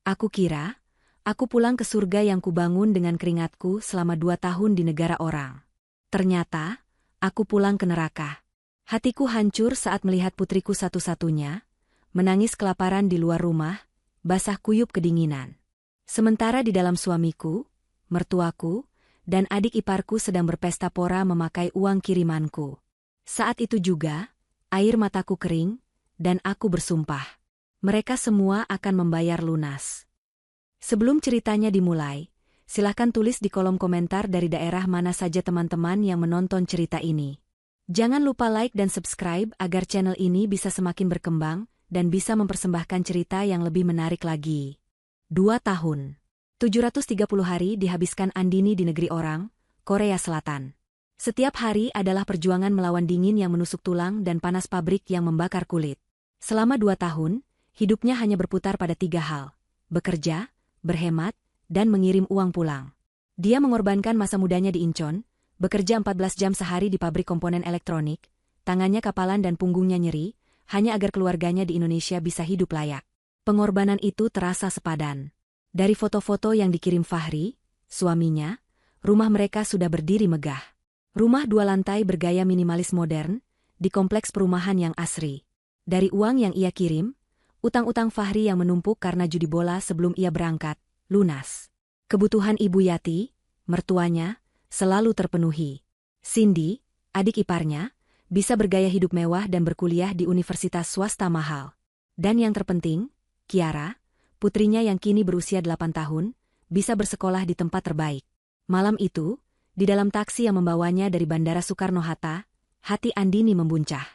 Aku kira, aku pulang ke surga yang kubangun dengan keringatku selama 2 tahun di negara orang. Ternyata, aku pulang ke neraka. Hatiku hancur saat melihat putriku satu-satunya, menangis kelaparan di luar rumah, basah kuyup kedinginan. Sementara di dalam suamiku, mertuaku, dan adik iparku sedang berpesta pora memakai uang kirimanku. Saat itu juga, air mataku kering, dan aku bersumpah. Mereka semua akan membayar lunas. Sebelum ceritanya dimulai, silakan tulis di kolom komentar dari daerah mana saja teman-teman yang menonton cerita ini. Jangan lupa like dan subscribe agar channel ini bisa semakin berkembang dan bisa mempersembahkan cerita yang lebih menarik lagi. 2 tahun. 730 hari dihabiskan Andini di negeri orang, Korea Selatan. Setiap hari adalah perjuangan melawan dingin yang menusuk tulang dan panas pabrik yang membakar kulit. Selama 2 tahun, hidupnya hanya berputar pada 3 hal: bekerja, berhemat, dan mengirim uang pulang. Dia mengorbankan masa mudanya di Incheon, bekerja 14 jam sehari di pabrik komponen elektronik, tangannya kapalan dan punggungnya nyeri, hanya agar keluarganya di Indonesia bisa hidup layak. Pengorbanan itu terasa sepadan. Dari foto-foto yang dikirim Fahri, suaminya, rumah mereka sudah berdiri megah. Rumah 2 lantai bergaya minimalis modern, di kompleks perumahan yang asri. Dari uang yang ia kirim, utang-utang Fahri yang menumpuk karena judi bola sebelum ia berangkat, lunas. Kebutuhan Ibu Yati, mertuanya, selalu terpenuhi. Cindy, adik iparnya, bisa bergaya hidup mewah dan berkuliah di universitas swasta mahal. Dan yang terpenting, Kiara, putrinya yang kini berusia 8 tahun, bisa bersekolah di tempat terbaik. Malam itu, di dalam taksi yang membawanya dari Bandara Soekarno-Hatta, hati Andini membuncah.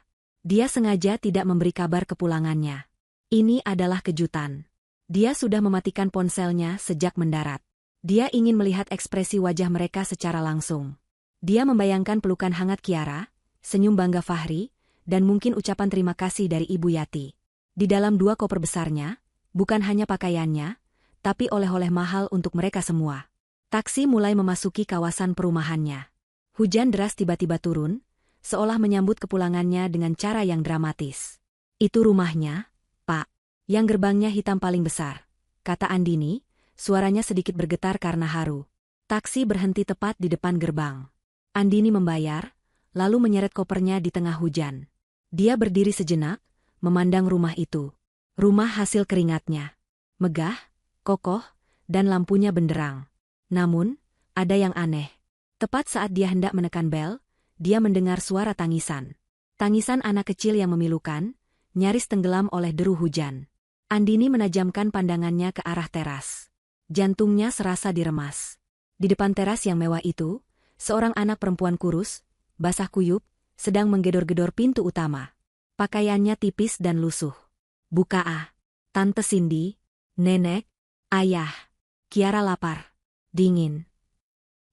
Dia sengaja tidak memberi kabar kepulangannya. Ini adalah kejutan. Dia sudah mematikan ponselnya sejak mendarat. Dia ingin melihat ekspresi wajah mereka secara langsung. Dia membayangkan pelukan hangat Kiara, senyum bangga Fahri, dan mungkin ucapan terima kasih dari Ibu Yati. Di dalam 2 koper besarnya, bukan hanya pakaiannya, tapi oleh-oleh mahal untuk mereka semua. Taksi mulai memasuki kawasan perumahannya. Hujan deras tiba-tiba turun, seolah menyambut kepulangannya dengan cara yang dramatis. Itu rumahnya, Pak. Yang gerbangnya hitam paling besar, kata Andini, suaranya sedikit bergetar karena haru. Taksi berhenti tepat di depan gerbang. Andini membayar, lalu menyeret kopernya di tengah hujan. Dia berdiri sejenak, memandang rumah itu. Rumah hasil keringatnya. Megah, kokoh, dan lampunya benderang. Namun, ada yang aneh. Tepat saat dia hendak menekan bel, dia mendengar suara tangisan. Tangisan anak kecil yang memilukan, nyaris tenggelam oleh deru hujan. Andini menajamkan pandangannya ke arah teras. Jantungnya serasa diremas. Di depan teras yang mewah itu, seorang anak perempuan kurus, basah kuyup, sedang menggedor-gedor pintu utama. Pakaiannya tipis dan lusuh. Buka ah. Tante Cindy, nenek, ayah. Kiara lapar. Dingin.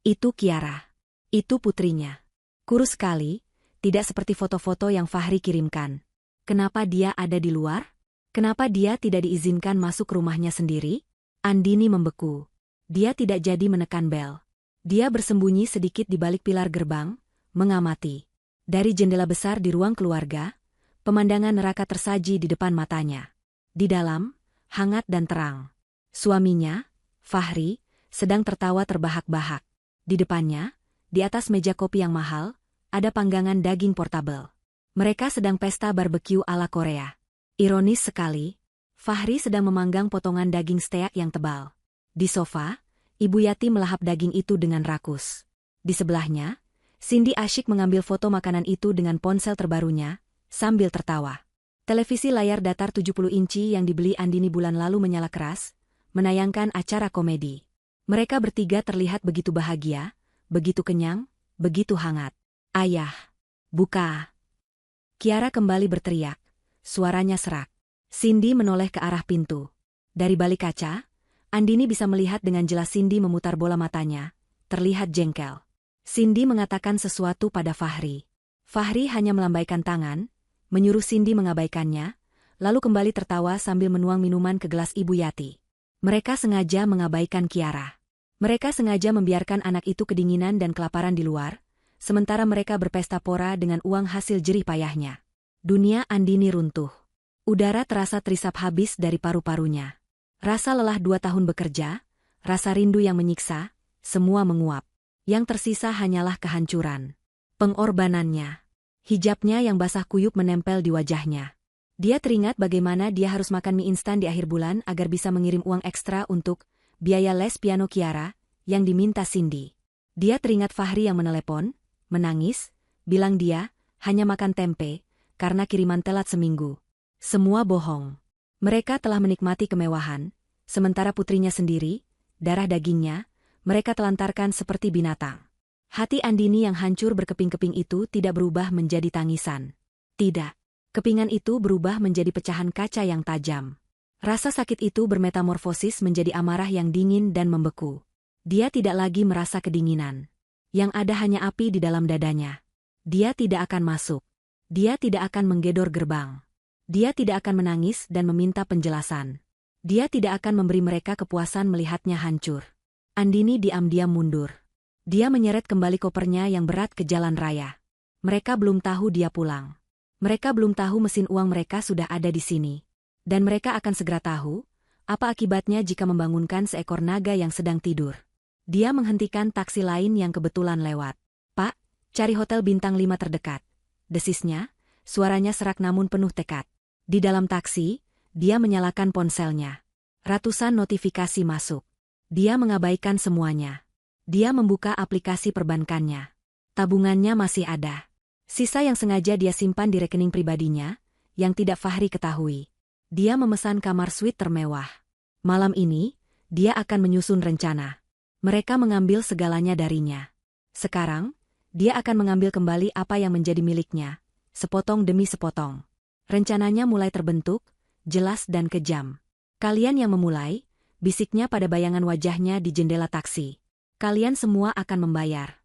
Itu Kiara. Itu putrinya. Kurus sekali, tidak seperti foto-foto yang Fahri kirimkan. Kenapa dia ada di luar? Kenapa dia tidak diizinkan masuk rumahnya sendiri? Andini membeku. Dia tidak jadi menekan bel. Dia bersembunyi sedikit di balik pilar gerbang, mengamati. Dari jendela besar di ruang keluarga, pemandangan neraka tersaji di depan matanya. Di dalam, hangat dan terang. Suaminya, Fahri, sedang tertawa terbahak-bahak. Di depannya, di atas meja kopi yang mahal, ada panggangan daging portabel. Mereka sedang pesta barbeque ala Korea. Ironis sekali, Fahri sedang memanggang potongan daging steak yang tebal. Di sofa, Ibu Yati melahap daging itu dengan rakus. Di sebelahnya, Cindy asyik mengambil foto makanan itu dengan ponsel terbarunya, sambil tertawa. Televisi layar datar 70 inci yang dibeli Andini bulan lalu menyala keras, menayangkan acara komedi. Mereka bertiga terlihat begitu bahagia, begitu kenyang, begitu hangat. Ayah, buka. Kiara kembali berteriak, suaranya serak. Cindy menoleh ke arah pintu. Dari balik kaca, Andini bisa melihat dengan jelas Cindy memutar bola matanya, terlihat jengkel. Cindy mengatakan sesuatu pada Fahri. Fahri hanya melambaikan tangan, menyuruh Cindy mengabaikannya, lalu kembali tertawa sambil menuang minuman ke gelas Ibu Yati. Mereka sengaja mengabaikan Kiara. Mereka sengaja membiarkan anak itu kedinginan dan kelaparan di luar, sementara mereka berpesta pora dengan uang hasil jerih payahnya. Dunia Andini runtuh. Udara terasa terisap habis dari paru-parunya. Rasa lelah 2 tahun bekerja, rasa rindu yang menyiksa, semua menguap. Yang tersisa hanyalah kehancuran. Pengorbanannya. Hijabnya yang basah kuyup menempel di wajahnya. Dia teringat bagaimana dia harus makan mie instan di akhir bulan agar bisa mengirim uang ekstra untuk biaya les piano Kiara yang diminta Cindy. Dia teringat Fahri yang menelepon, menangis, bilang dia hanya makan tempe karena kiriman telat seminggu. Semua bohong. Mereka telah menikmati kemewahan, sementara putrinya sendiri, darah dagingnya, mereka telantarkan seperti binatang. Hati Andini yang hancur berkeping-keping itu tidak berubah menjadi tangisan. Tidak. Kepingan itu berubah menjadi pecahan kaca yang tajam. Rasa sakit itu bermetamorfosis menjadi amarah yang dingin dan membeku. Dia tidak lagi merasa kedinginan. Yang ada hanya api di dalam dadanya. Dia tidak akan masuk. Dia tidak akan menggedor gerbang. Dia tidak akan menangis dan meminta penjelasan. Dia tidak akan memberi mereka kepuasan melihatnya hancur. Andini diam-diam mundur. Dia menyeret kembali kopernya yang berat ke jalan raya. Mereka belum tahu dia pulang. Mereka belum tahu mesin uang mereka sudah ada di sini. Dan mereka akan segera tahu apa akibatnya jika membangunkan seekor naga yang sedang tidur. Dia menghentikan taksi lain yang kebetulan lewat. "Pak, cari hotel bintang 5 terdekat." Desisnya, suaranya serak namun penuh tekad. Di dalam taksi, dia menyalakan ponselnya. Ratusan notifikasi masuk. Dia mengabaikan semuanya. Dia membuka aplikasi perbankannya. Tabungannya masih ada. Sisa yang sengaja dia simpan di rekening pribadinya, yang tidak Fahri ketahui. Dia memesan kamar suite termewah. Malam ini, dia akan menyusun rencana. Mereka mengambil segalanya darinya. Sekarang, dia akan mengambil kembali apa yang menjadi miliknya, sepotong demi sepotong. Rencananya mulai terbentuk, jelas dan kejam. "Kalian yang memulai," bisiknya pada bayangan wajahnya di jendela taksi. "Kalian semua akan membayar."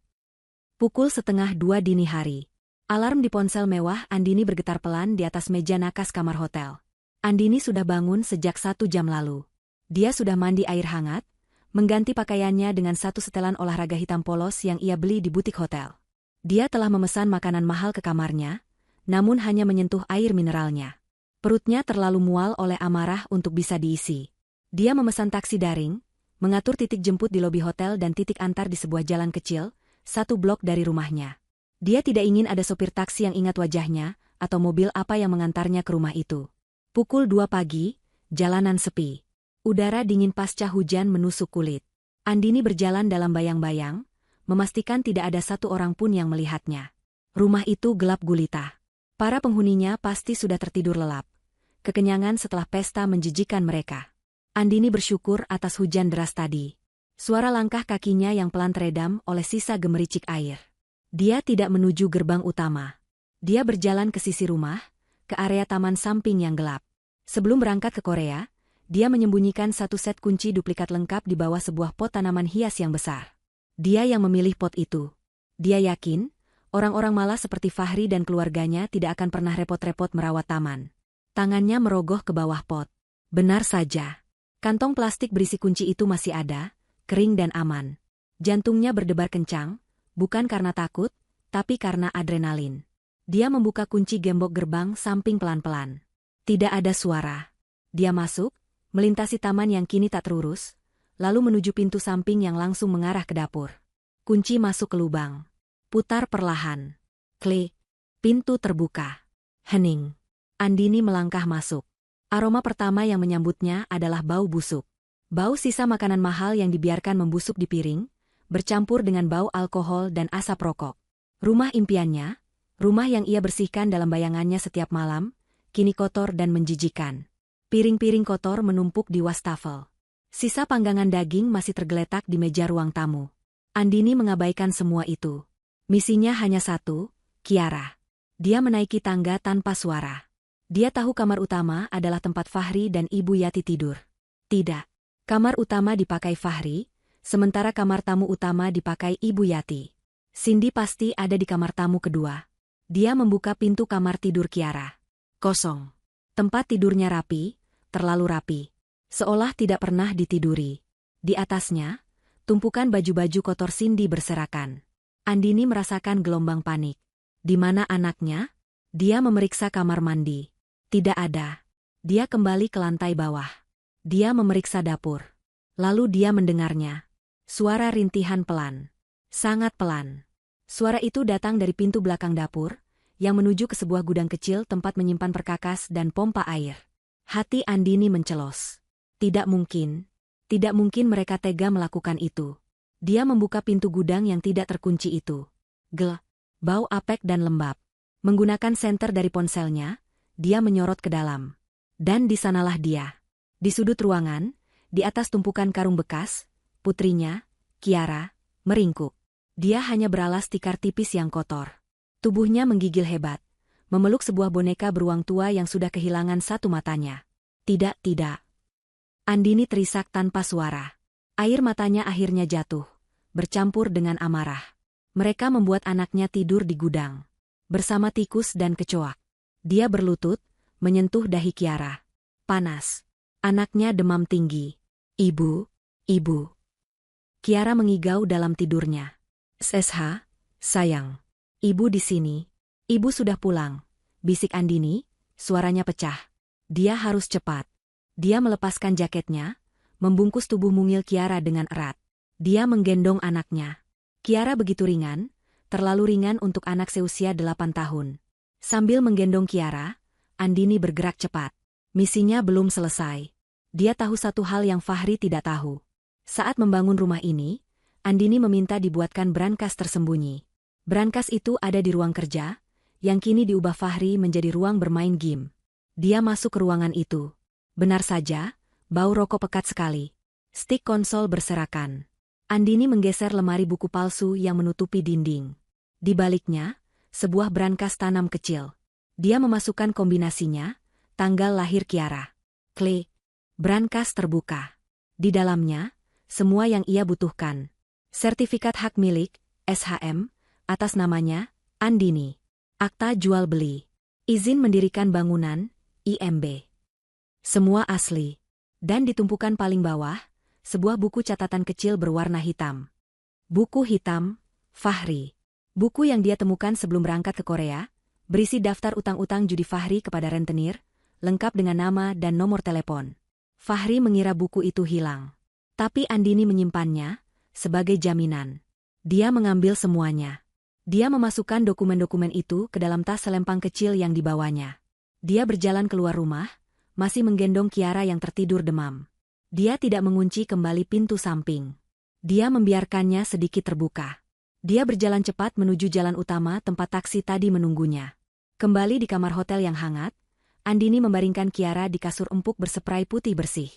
Pukul 1:30 dini hari. Alarm di ponsel mewah Andini bergetar pelan di atas meja nakas kamar hotel. Andini sudah bangun sejak 1 jam lalu. Dia sudah mandi air hangat, mengganti pakaiannya dengan satu setelan olahraga hitam polos yang ia beli di butik hotel. Dia telah memesan makanan mahal ke kamarnya, namun hanya menyentuh air mineralnya. Perutnya terlalu mual oleh amarah untuk bisa diisi. Dia memesan taksi daring, mengatur titik jemput di lobi hotel dan titik antar di sebuah jalan kecil, 1 blok dari rumahnya. Dia tidak ingin ada sopir taksi yang ingat wajahnya, atau mobil apa yang mengantarnya ke rumah itu. Pukul 2 pagi, jalanan sepi. Udara dingin pasca hujan menusuk kulit. Andini berjalan dalam bayang-bayang, memastikan tidak ada satu orang pun yang melihatnya. Rumah itu gelap gulita. Para penghuninya pasti sudah tertidur lelap. Kekenyangan setelah pesta menjijikan mereka. Andini bersyukur atas hujan deras tadi. Suara langkah kakinya yang pelan teredam oleh sisa gemericik air. Dia tidak menuju gerbang utama. Dia berjalan ke sisi rumah, ke area taman samping yang gelap. Sebelum berangkat ke Korea, dia menyembunyikan satu set kunci duplikat lengkap di bawah sebuah pot tanaman hias yang besar. Dia yang memilih pot itu. Dia yakin, orang-orang malas seperti Fahri dan keluarganya tidak akan pernah repot-repot merawat taman. Tangannya merogoh ke bawah pot. Benar saja. Kantong plastik berisi kunci itu masih ada, kering dan aman. Jantungnya berdebar kencang, bukan karena takut, tapi karena adrenalin. Dia membuka kunci gembok gerbang samping pelan-pelan. Tidak ada suara. Dia masuk, melintasi taman yang kini tak terurus, lalu menuju pintu samping yang langsung mengarah ke dapur. Kunci masuk ke lubang. Putar perlahan. Klik. Pintu terbuka. Hening. Andini melangkah masuk. Aroma pertama yang menyambutnya adalah bau busuk. Bau sisa makanan mahal yang dibiarkan membusuk di piring, bercampur dengan bau alkohol dan asap rokok. Rumah impiannya, rumah yang ia bersihkan dalam bayangannya setiap malam, kini kotor dan menjijikan. Piring-piring kotor menumpuk di wastafel. Sisa panggangan daging masih tergeletak di meja ruang tamu. Andini mengabaikan semua itu. Misinya hanya satu, Kiara. Dia menaiki tangga tanpa suara. Dia tahu kamar utama adalah tempat Fahri dan Ibu Yati tidur. Tidak. Kamar utama dipakai Fahri, sementara kamar tamu utama dipakai Ibu Yati. Cindy pasti ada di kamar tamu kedua. Dia membuka pintu kamar tidur Kiara. Kosong. Tempat tidurnya rapi, terlalu rapi. Seolah tidak pernah ditiduri. Di atasnya, tumpukan baju-baju kotor Cindy berserakan. Andini merasakan gelombang panik. Di mana anaknya? Dia memeriksa kamar mandi. Tidak ada. Dia kembali ke lantai bawah. Dia memeriksa dapur. Lalu dia mendengarnya. Suara rintihan pelan. Sangat pelan. Suara itu datang dari pintu belakang dapur, yang menuju ke sebuah gudang kecil tempat menyimpan perkakas dan pompa air. Hati Andini mencelos. Tidak mungkin. Tidak mungkin mereka tega melakukan itu. Dia membuka pintu gudang yang tidak terkunci itu. Bau apek dan lembab. Menggunakan senter dari ponselnya, dia menyorot ke dalam. Dan di sanalah dia. Di sudut ruangan, di atas tumpukan karung bekas, putrinya, Kiara, meringkuk. Dia hanya beralas tikar tipis yang kotor. Tubuhnya menggigil hebat, memeluk sebuah boneka beruang tua yang sudah kehilangan satu matanya. Tidak. Andini terisak tanpa suara. Air matanya akhirnya jatuh, bercampur dengan amarah. Mereka membuat anaknya tidur di gudang, bersama tikus dan kecoak. Dia berlutut, menyentuh dahi Kiara. Panas. Anaknya demam tinggi. Ibu. Kiara mengigau dalam tidurnya. SSH, sayang. Ibu di sini. Ibu sudah pulang. Bisik Andini, suaranya pecah. Dia harus cepat. Dia melepaskan jaketnya, membungkus tubuh mungil Kiara dengan erat. Dia menggendong anaknya. Kiara begitu ringan, terlalu ringan untuk anak seusia 8 tahun. Sambil menggendong Kiara, Andini bergerak cepat. Misinya belum selesai. Dia tahu satu hal yang Fahri tidak tahu. Saat membangun rumah ini, Andini meminta dibuatkan brankas tersembunyi. Brankas itu ada di ruang kerja, yang kini diubah Fahri menjadi ruang bermain game. Dia masuk ke ruangan itu. Benar saja, bau rokok pekat sekali. Stik konsol berserakan. Andini menggeser lemari buku palsu yang menutupi dinding. Di baliknya, sebuah brankas tanam kecil. Dia memasukkan kombinasinya, tanggal lahir Kiara. Klik. Brankas terbuka. Di dalamnya, semua yang ia butuhkan. Sertifikat hak milik, SHM, atas namanya, Andini. Akta jual beli. Izin mendirikan bangunan, IMB. Semua asli. Dan di tumpukan paling bawah, sebuah buku catatan kecil berwarna hitam. Buku hitam, Fahri. Buku yang dia temukan sebelum berangkat ke Korea, berisi daftar utang-utang judi Fahri kepada rentenir, lengkap dengan nama dan nomor telepon. Fahri mengira buku itu hilang. Tapi Andini menyimpannya, sebagai jaminan. Dia mengambil semuanya. Dia memasukkan dokumen-dokumen itu ke dalam tas selempang kecil yang dibawanya. Dia berjalan keluar rumah, masih menggendong Kiara yang tertidur demam. Dia tidak mengunci kembali pintu samping. Dia membiarkannya sedikit terbuka. Dia berjalan cepat menuju jalan utama tempat taksi tadi menunggunya. Kembali di kamar hotel yang hangat, Andini membaringkan Kiara di kasur empuk berseprai putih bersih.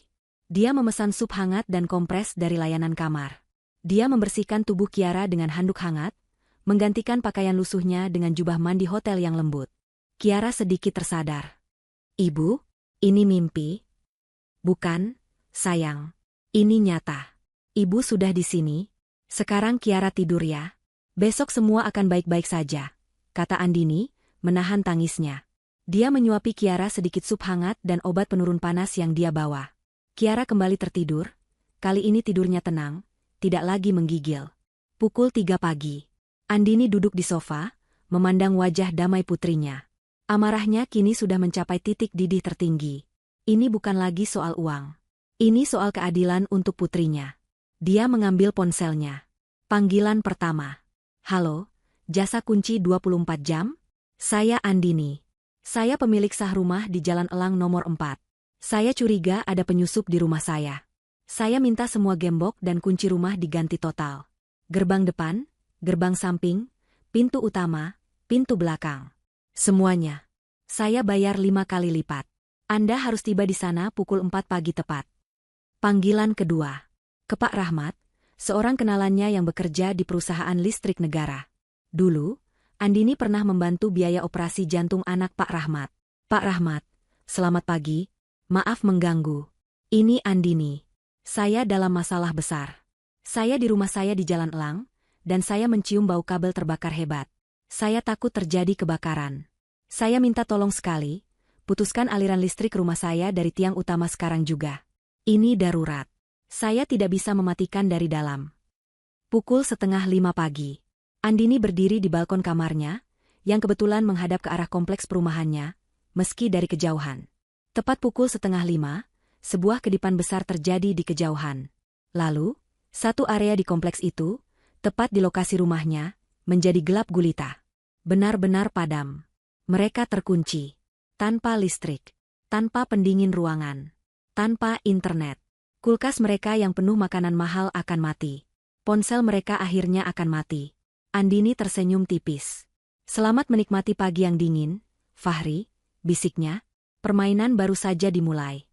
Dia memesan sup hangat dan kompres dari layanan kamar. Dia membersihkan tubuh Kiara dengan handuk hangat, menggantikan pakaian lusuhnya dengan jubah mandi hotel yang lembut. Kiara sedikit tersadar. Ibu, ini mimpi? Bukan, sayang. Ini nyata. Ibu sudah di sini. Sekarang Kiara tidur ya. Besok semua akan baik-baik saja, kata Andini, menahan tangisnya. Dia menyuapi Kiara sedikit sup hangat dan obat penurun panas yang dia bawa. Kiara kembali tertidur. Kali ini tidurnya tenang, tidak lagi menggigil. Pukul 3 pagi. Andini duduk di sofa, memandang wajah damai putrinya. Amarahnya kini sudah mencapai titik didih tertinggi. Ini bukan lagi soal uang. Ini soal keadilan untuk putrinya. Dia mengambil ponselnya. Panggilan pertama. Halo, jasa kunci 24 jam? Saya Andini. Saya pemilik sah rumah di Jalan Elang nomor 4. Saya curiga ada penyusup di rumah saya. Saya minta semua gembok dan kunci rumah diganti total. Gerbang depan, gerbang samping, pintu utama, pintu belakang. Semuanya. Saya bayar 5 kali lipat. Anda harus tiba di sana pukul 4 pagi tepat. Panggilan kedua. Ke Pak Rahmat, seorang kenalannya yang bekerja di perusahaan listrik negara. Dulu, Andini pernah membantu biaya operasi jantung anak Pak Rahmat. Pak Rahmat, selamat pagi. Maaf mengganggu. Ini Andini. Saya dalam masalah besar. Saya di rumah saya di Jalan Elang, dan saya mencium bau kabel terbakar hebat. Saya takut terjadi kebakaran. Saya minta tolong sekali, putuskan aliran listrik rumah saya dari tiang utama sekarang juga. Ini darurat. Saya tidak bisa mematikan dari dalam. Pukul 4:30 pagi. Andini berdiri di balkon kamarnya, yang kebetulan menghadap ke arah kompleks perumahannya, meski dari kejauhan. Tepat pukul 4:30, sebuah kedipan besar terjadi di kejauhan. Lalu, satu area di kompleks itu, tepat di lokasi rumahnya, menjadi gelap gulita. Benar-benar padam. Mereka terkunci. Tanpa listrik. Tanpa pendingin ruangan. Tanpa internet. Kulkas mereka yang penuh makanan mahal akan mati. Ponsel mereka akhirnya akan mati. Andini tersenyum tipis. Selamat menikmati pagi yang dingin, Fahri, bisiknya. Permainan baru saja dimulai.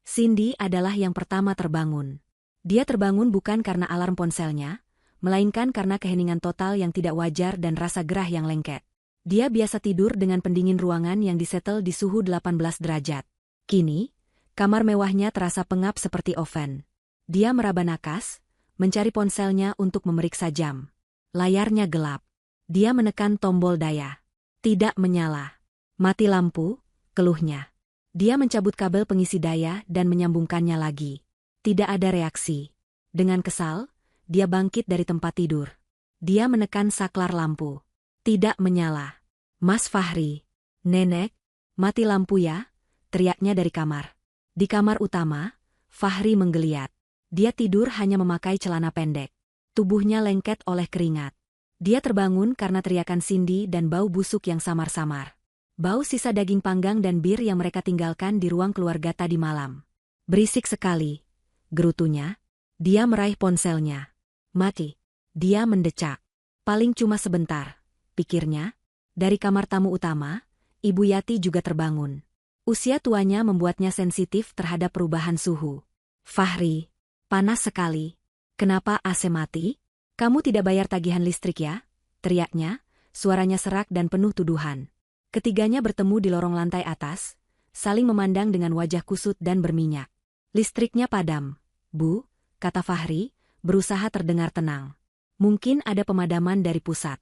Cindy adalah yang pertama terbangun. Dia terbangun bukan karena alarm ponselnya, melainkan karena keheningan total yang tidak wajar dan rasa gerah yang lengket. Dia biasa tidur dengan pendingin ruangan yang disetel di suhu 18 derajat. Kini, kamar mewahnya terasa pengap seperti oven. Dia meraba nakas, mencari ponselnya untuk memeriksa jam. Layarnya gelap. Dia menekan tombol daya. Tidak menyala. Mati lampu, keluhnya. Dia mencabut kabel pengisi daya dan menyambungkannya lagi. Tidak ada reaksi. Dengan kesal, dia bangkit dari tempat tidur. Dia menekan saklar lampu. Tidak menyala. Mas Fahri. Nenek, mati lampu ya, teriaknya dari kamar. Di kamar utama, Fahri menggeliat. Dia tidur hanya memakai celana pendek. Tubuhnya lengket oleh keringat. Dia terbangun karena teriakan Cindy dan bau busuk yang samar-samar. Bau sisa daging panggang dan bir yang mereka tinggalkan di ruang keluarga tadi malam. Berisik sekali, gerutunya. Dia meraih ponselnya. Mati. Dia mendecak. Paling cuma sebentar, pikirnya. Dari kamar tamu utama, Ibu Yati juga terbangun. Usia tuanya membuatnya sensitif terhadap perubahan suhu. Fahri, panas sekali. Kenapa AC mati? Kamu tidak bayar tagihan listrik ya? Teriaknya, suaranya serak dan penuh tuduhan. Ketiganya bertemu di lorong lantai atas, saling memandang dengan wajah kusut dan berminyak. Listriknya padam, Bu, kata Fahri, berusaha terdengar tenang. Mungkin ada pemadaman dari pusat.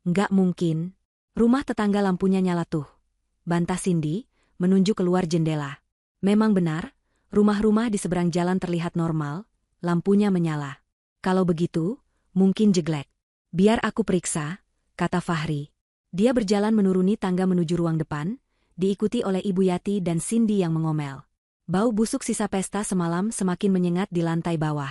Nggak mungkin. Rumah tetangga lampunya nyala tuh. Bantah Cindy, menunjuk keluar jendela. Memang benar, rumah-rumah di seberang jalan terlihat normal, lampunya menyala. Kalau begitu, mungkin jeglek. Biar aku periksa, kata Fahri. Dia berjalan menuruni tangga menuju ruang depan, diikuti oleh Ibu Yati dan Cindy yang mengomel. Bau busuk sisa pesta semalam semakin menyengat di lantai bawah.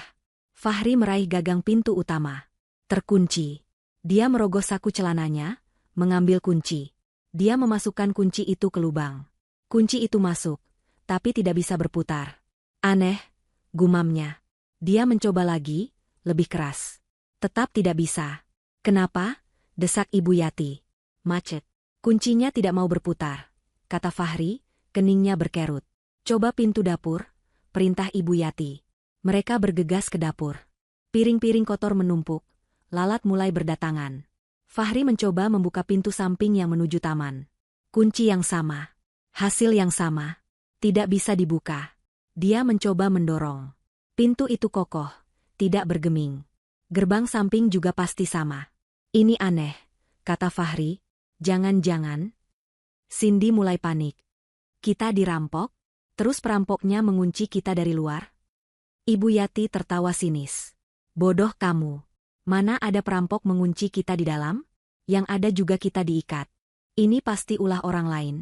Fahri meraih gagang pintu utama. Terkunci. Dia merogoh saku celananya, mengambil kunci. Dia memasukkan kunci itu ke lubang. Kunci itu masuk, tapi tidak bisa berputar. Aneh, gumamnya. Dia mencoba lagi, lebih keras. Tetap tidak bisa. Kenapa? Desak Ibu Yati. Macet. Kuncinya tidak mau berputar, kata Fahri, keningnya berkerut. Coba pintu dapur, perintah Ibu Yati. Mereka bergegas ke dapur. Piring-piring kotor menumpuk, lalat mulai berdatangan. Fahri mencoba membuka pintu samping yang menuju taman. Kunci yang sama. Hasil yang sama. Tidak bisa dibuka. Dia mencoba mendorong. Pintu itu kokoh, tidak bergeming. Gerbang samping juga pasti sama. Ini aneh, kata Fahri. Jangan-jangan. Cindy mulai panik. Kita dirampok? Terus perampoknya mengunci kita dari luar? Ibu Yati tertawa sinis. Bodoh kamu. Mana ada perampok mengunci kita di dalam? Yang ada juga kita diikat. Ini pasti ulah orang lain.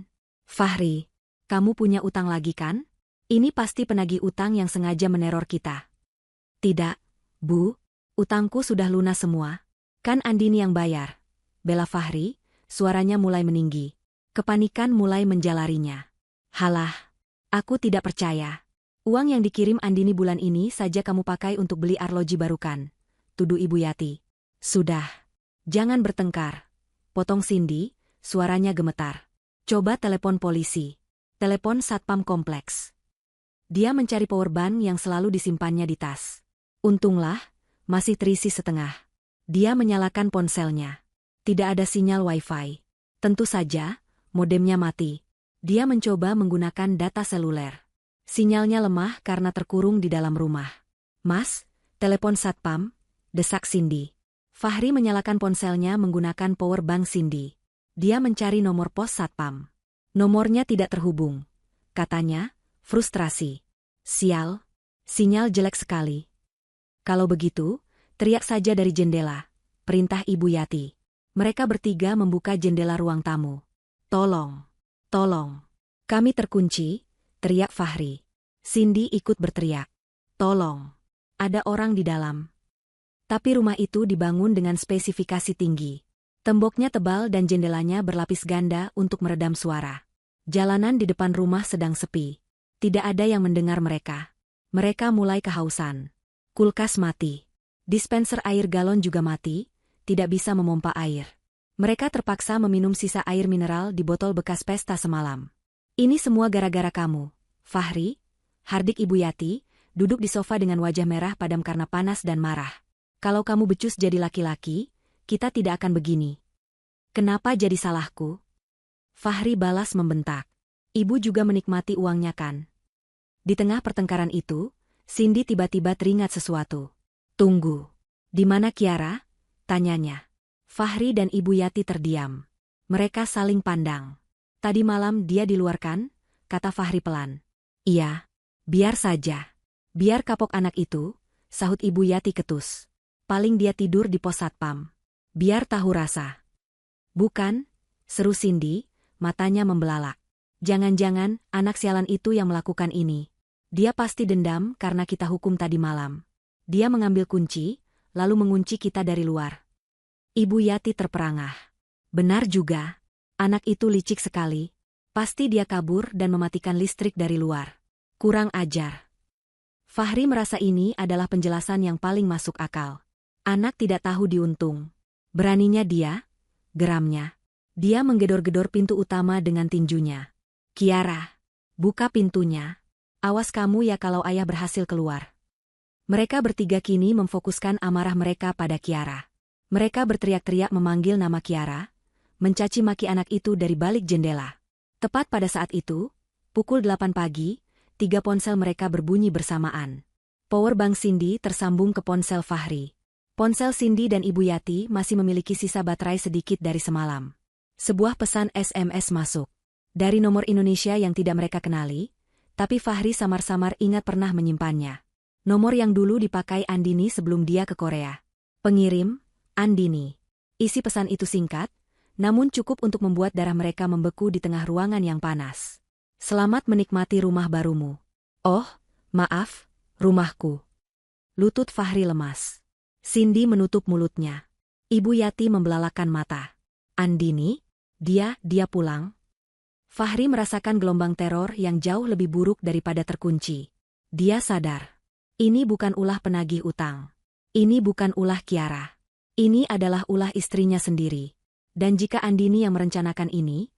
Fahri, kamu punya utang lagi kan? Ini pasti penagih utang yang sengaja meneror kita. Tidak, Bu. Utangku sudah lunas semua. Kan Andini yang bayar. Bela Fahri, suaranya mulai meninggi. Kepanikan mulai menjalarinya. Halah, aku tidak percaya. Uang yang dikirim Andini bulan ini saja kamu pakai untuk beli arloji baru kan? Tuduh Ibu Yati. Sudah. Jangan bertengkar. Potong Cindy, suaranya gemetar. Coba telepon polisi. Telepon satpam kompleks. Dia mencari powerbank yang selalu disimpannya di tas. Untunglah, masih terisi setengah. Dia menyalakan ponselnya. Tidak ada sinyal wifi. Tentu saja, modemnya mati. Dia mencoba menggunakan data seluler. Sinyalnya lemah karena terkurung di dalam rumah. Mas, telepon satpam, desak Cindy. Fahri menyalakan ponselnya menggunakan powerbank Cindy. Dia mencari nomor pos satpam. Nomornya tidak terhubung. Katanya, frustrasi. Sial, sinyal jelek sekali. Kalau begitu, teriak saja dari jendela, perintah Ibu Yati. Mereka bertiga membuka jendela ruang tamu. Tolong, tolong. Kami terkunci, teriak Fahri. Cindy ikut berteriak. Tolong. Ada orang di dalam. Tapi rumah itu dibangun dengan spesifikasi tinggi. Temboknya tebal dan jendelanya berlapis ganda untuk meredam suara. Jalanan di depan rumah sedang sepi. Tidak ada yang mendengar mereka. Mereka mulai kehausan. Kulkas mati. Dispenser air galon juga mati, tidak bisa memompa air. Mereka terpaksa meminum sisa air mineral di botol bekas pesta semalam. Ini semua gara-gara kamu, Fahri. Hardik Ibu Yati, duduk di sofa dengan wajah merah padam karena panas dan marah. Kalau kamu becus jadi laki-laki, kita tidak akan begini. Kenapa jadi salahku? Fahri balas membentak. Ibu juga menikmati uangnya kan? Di tengah pertengkaran itu, Cindy tiba-tiba teringat sesuatu. Tunggu. Di mana Kiara? Tanyanya. Fahri dan Ibu Yati terdiam. Mereka saling pandang. Tadi malam dia di luar kan? Kata Fahri pelan. Iya. Biar saja. Biar kapok anak itu, sahut Ibu Yati ketus. Paling dia tidur di pos satpam. Biar tahu rasa. Bukan, seru Cindy, matanya membelalak. Jangan-jangan anak sialan itu yang melakukan ini. Dia pasti dendam karena kita hukum tadi malam. Dia mengambil kunci, lalu mengunci kita dari luar. Ibu Yati terperangah. Benar juga. Anak itu licik sekali. Pasti dia kabur dan mematikan listrik dari luar. Kurang ajar. Fahri merasa ini adalah penjelasan yang paling masuk akal. Anak tidak tahu diuntung. Beraninya dia, geramnya. Dia menggedor-gedor pintu utama dengan tinjunya. Kiara, buka pintunya. Awas kamu ya kalau ayah berhasil keluar. Mereka bertiga kini memfokuskan amarah mereka pada Kiara. Mereka berteriak-teriak memanggil nama Kiara, mencaci maki anak itu dari balik jendela. Tepat pada saat itu, pukul 8 pagi, 3 ponsel mereka berbunyi bersamaan. Powerbank Cindy tersambung ke ponsel Fahri. Ponsel Cindy dan Ibu Yati masih memiliki sisa baterai sedikit dari semalam. Sebuah pesan SMS masuk. Dari nomor Indonesia yang tidak mereka kenali, tapi Fahri samar-samar ingat pernah menyimpannya. Nomor yang dulu dipakai Andini sebelum dia ke Korea. Pengirim, Andini. Isi pesan itu singkat, namun cukup untuk membuat darah mereka membeku di tengah ruangan yang panas. Selamat menikmati rumah barumu. Oh, maaf, rumahku. Lutut Fahri lemas. Cindy menutup mulutnya. Ibu Yati membelalakan mata. Andini? Dia pulang. Fahri merasakan gelombang teror yang jauh lebih buruk daripada terkunci. Dia sadar. Ini bukan ulah penagih utang. Ini bukan ulah Kiara. Ini adalah ulah istrinya sendiri. Dan jika Andini yang merencanakan ini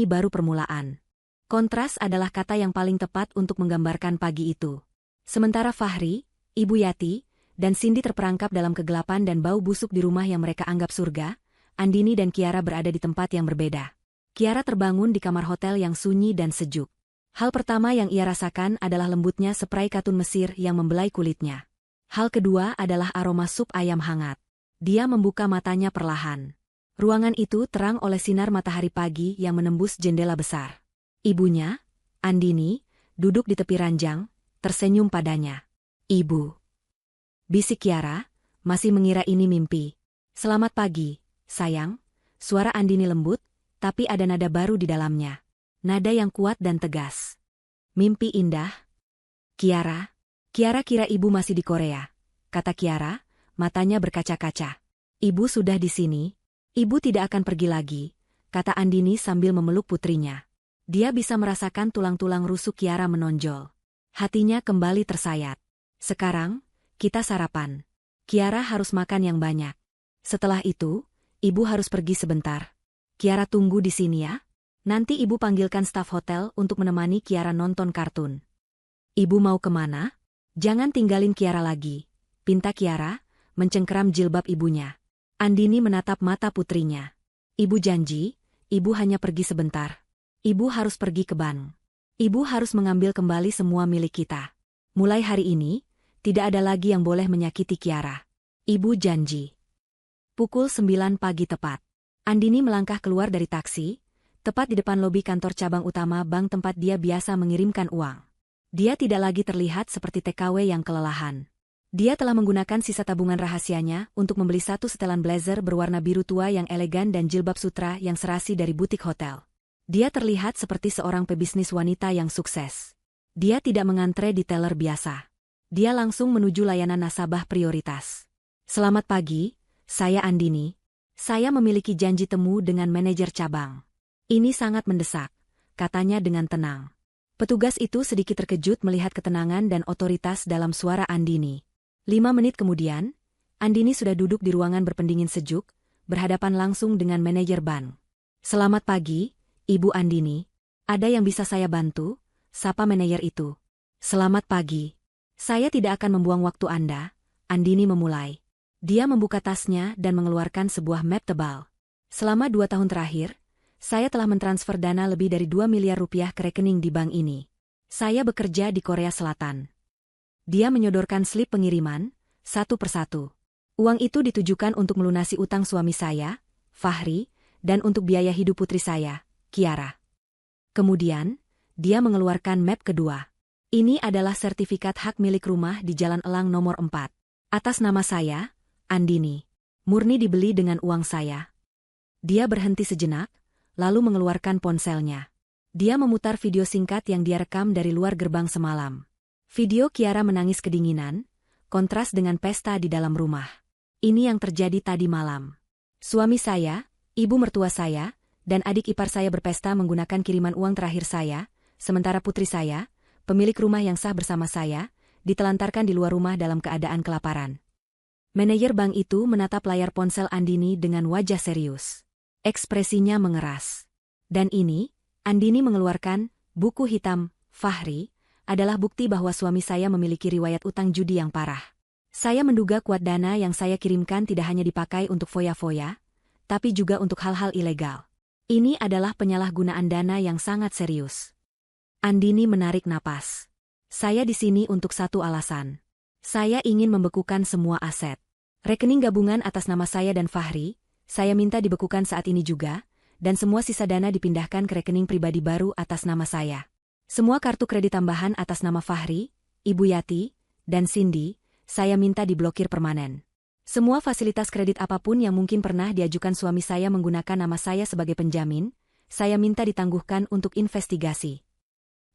baru permulaan. Kontras adalah kata yang paling tepat untuk menggambarkan pagi itu. Sementara Fahri, Ibu Yati, dan Cindy terperangkap dalam kegelapan dan bau busuk di rumah yang mereka anggap surga, Andini dan Kiara berada di tempat yang berbeda. Kiara terbangun di kamar hotel yang sunyi dan sejuk. Hal pertama yang ia rasakan adalah lembutnya spray katun Mesir yang membelai kulitnya. Hal kedua adalah aroma sup ayam hangat. Dia membuka matanya perlahan. Ruangan itu terang oleh sinar matahari pagi yang menembus jendela besar. Ibunya, Andini, duduk di tepi ranjang, tersenyum padanya. Ibu. Bisik Kiara, masih mengira ini mimpi. Selamat pagi, sayang. Suara Andini lembut, tapi ada nada baru di dalamnya. Nada yang kuat dan tegas. Mimpi indah. Kiara. Kiara kira ibu masih di Korea. Kata Kiara, matanya berkaca-kaca. Ibu sudah di sini. Ibu tidak akan pergi lagi, kata Andini sambil memeluk putrinya. Dia bisa merasakan tulang-tulang rusuk Kiara menonjol. Hatinya kembali tersayat. Sekarang, kita sarapan. Kiara harus makan yang banyak. Setelah itu, ibu harus pergi sebentar. Kiara tunggu di sini ya. Nanti ibu panggilkan staf hotel untuk menemani Kiara nonton kartun. Ibu mau kemana? Jangan tinggalin Kiara lagi, pinta Kiara, mencengkeram jilbab ibunya. Andini menatap mata putrinya. Ibu janji, ibu hanya pergi sebentar. Ibu harus pergi ke Bandung. Ibu harus mengambil kembali semua milik kita. Mulai hari ini, tidak ada lagi yang boleh menyakiti Kiara. Ibu janji. Pukul 9 pagi tepat. Andini melangkah keluar dari taksi, tepat di depan lobi kantor cabang utama bank tempat dia biasa mengirimkan uang. Dia tidak lagi terlihat seperti TKW yang kelelahan. Dia telah menggunakan sisa tabungan rahasianya untuk membeli satu setelan blazer berwarna biru tua yang elegan dan jilbab sutra yang serasi dari butik hotel. Dia terlihat seperti seorang pebisnis wanita yang sukses. Dia tidak mengantre di teller biasa. Dia langsung menuju layanan nasabah prioritas. Selamat pagi, saya Andini. Saya memiliki janji temu dengan manajer cabang. Ini sangat mendesak, katanya dengan tenang. Petugas itu sedikit terkejut melihat ketenangan dan otoritas dalam suara Andini. 5 menit kemudian, Andini sudah duduk di ruangan berpendingin sejuk, berhadapan langsung dengan manajer bank. Selamat pagi, Ibu Andini. Ada yang bisa saya bantu? Sapa manajer itu. Selamat pagi. Saya tidak akan membuang waktu Anda, Andini memulai. Dia membuka tasnya dan mengeluarkan sebuah map tebal. Selama 2 tahun terakhir, saya telah mentransfer dana lebih dari 2 miliar rupiah ke rekening di bank ini. Saya bekerja di Korea Selatan. Dia menyodorkan slip pengiriman, satu persatu. Uang itu ditujukan untuk melunasi utang suami saya, Fahri, dan untuk biaya hidup putri saya, Kiara. Kemudian, dia mengeluarkan map kedua. Ini adalah sertifikat hak milik rumah di Jalan Elang nomor 4. Atas nama saya, Andini. Murni dibeli dengan uang saya. Dia berhenti sejenak, lalu mengeluarkan ponselnya. Dia memutar video singkat yang dia rekam dari luar gerbang semalam. Video Kiara menangis kedinginan, kontras dengan pesta di dalam rumah. Ini yang terjadi tadi malam. Suami saya, ibu mertua saya, dan adik ipar saya berpesta menggunakan kiriman uang terakhir saya, sementara putri saya, pemilik rumah yang sah bersama saya, ditelantarkan di luar rumah dalam keadaan kelaparan. Manajer bank itu menatap layar ponsel Andini dengan wajah serius. Ekspresinya mengeras. Dan ini, Andini mengeluarkan, buku hitam, Fahri, adalah bukti bahwa suami saya memiliki riwayat utang judi yang parah. Saya menduga kuat dana yang saya kirimkan tidak hanya dipakai untuk foya-foya, tapi juga untuk hal-hal ilegal. Ini adalah penyalahgunaan dana yang sangat serius. Andini menarik napas. Saya di sini untuk satu alasan. Saya ingin membekukan semua aset. Rekening gabungan atas nama saya dan Fahri, saya minta dibekukan saat ini juga, dan semua sisa dana dipindahkan ke rekening pribadi baru atas nama saya. Semua kartu kredit tambahan atas nama Fahri, Ibu Yati, dan Cindy, saya minta diblokir permanen. Semua fasilitas kredit apapun yang mungkin pernah diajukan suami saya menggunakan nama saya sebagai penjamin, saya minta ditangguhkan untuk investigasi.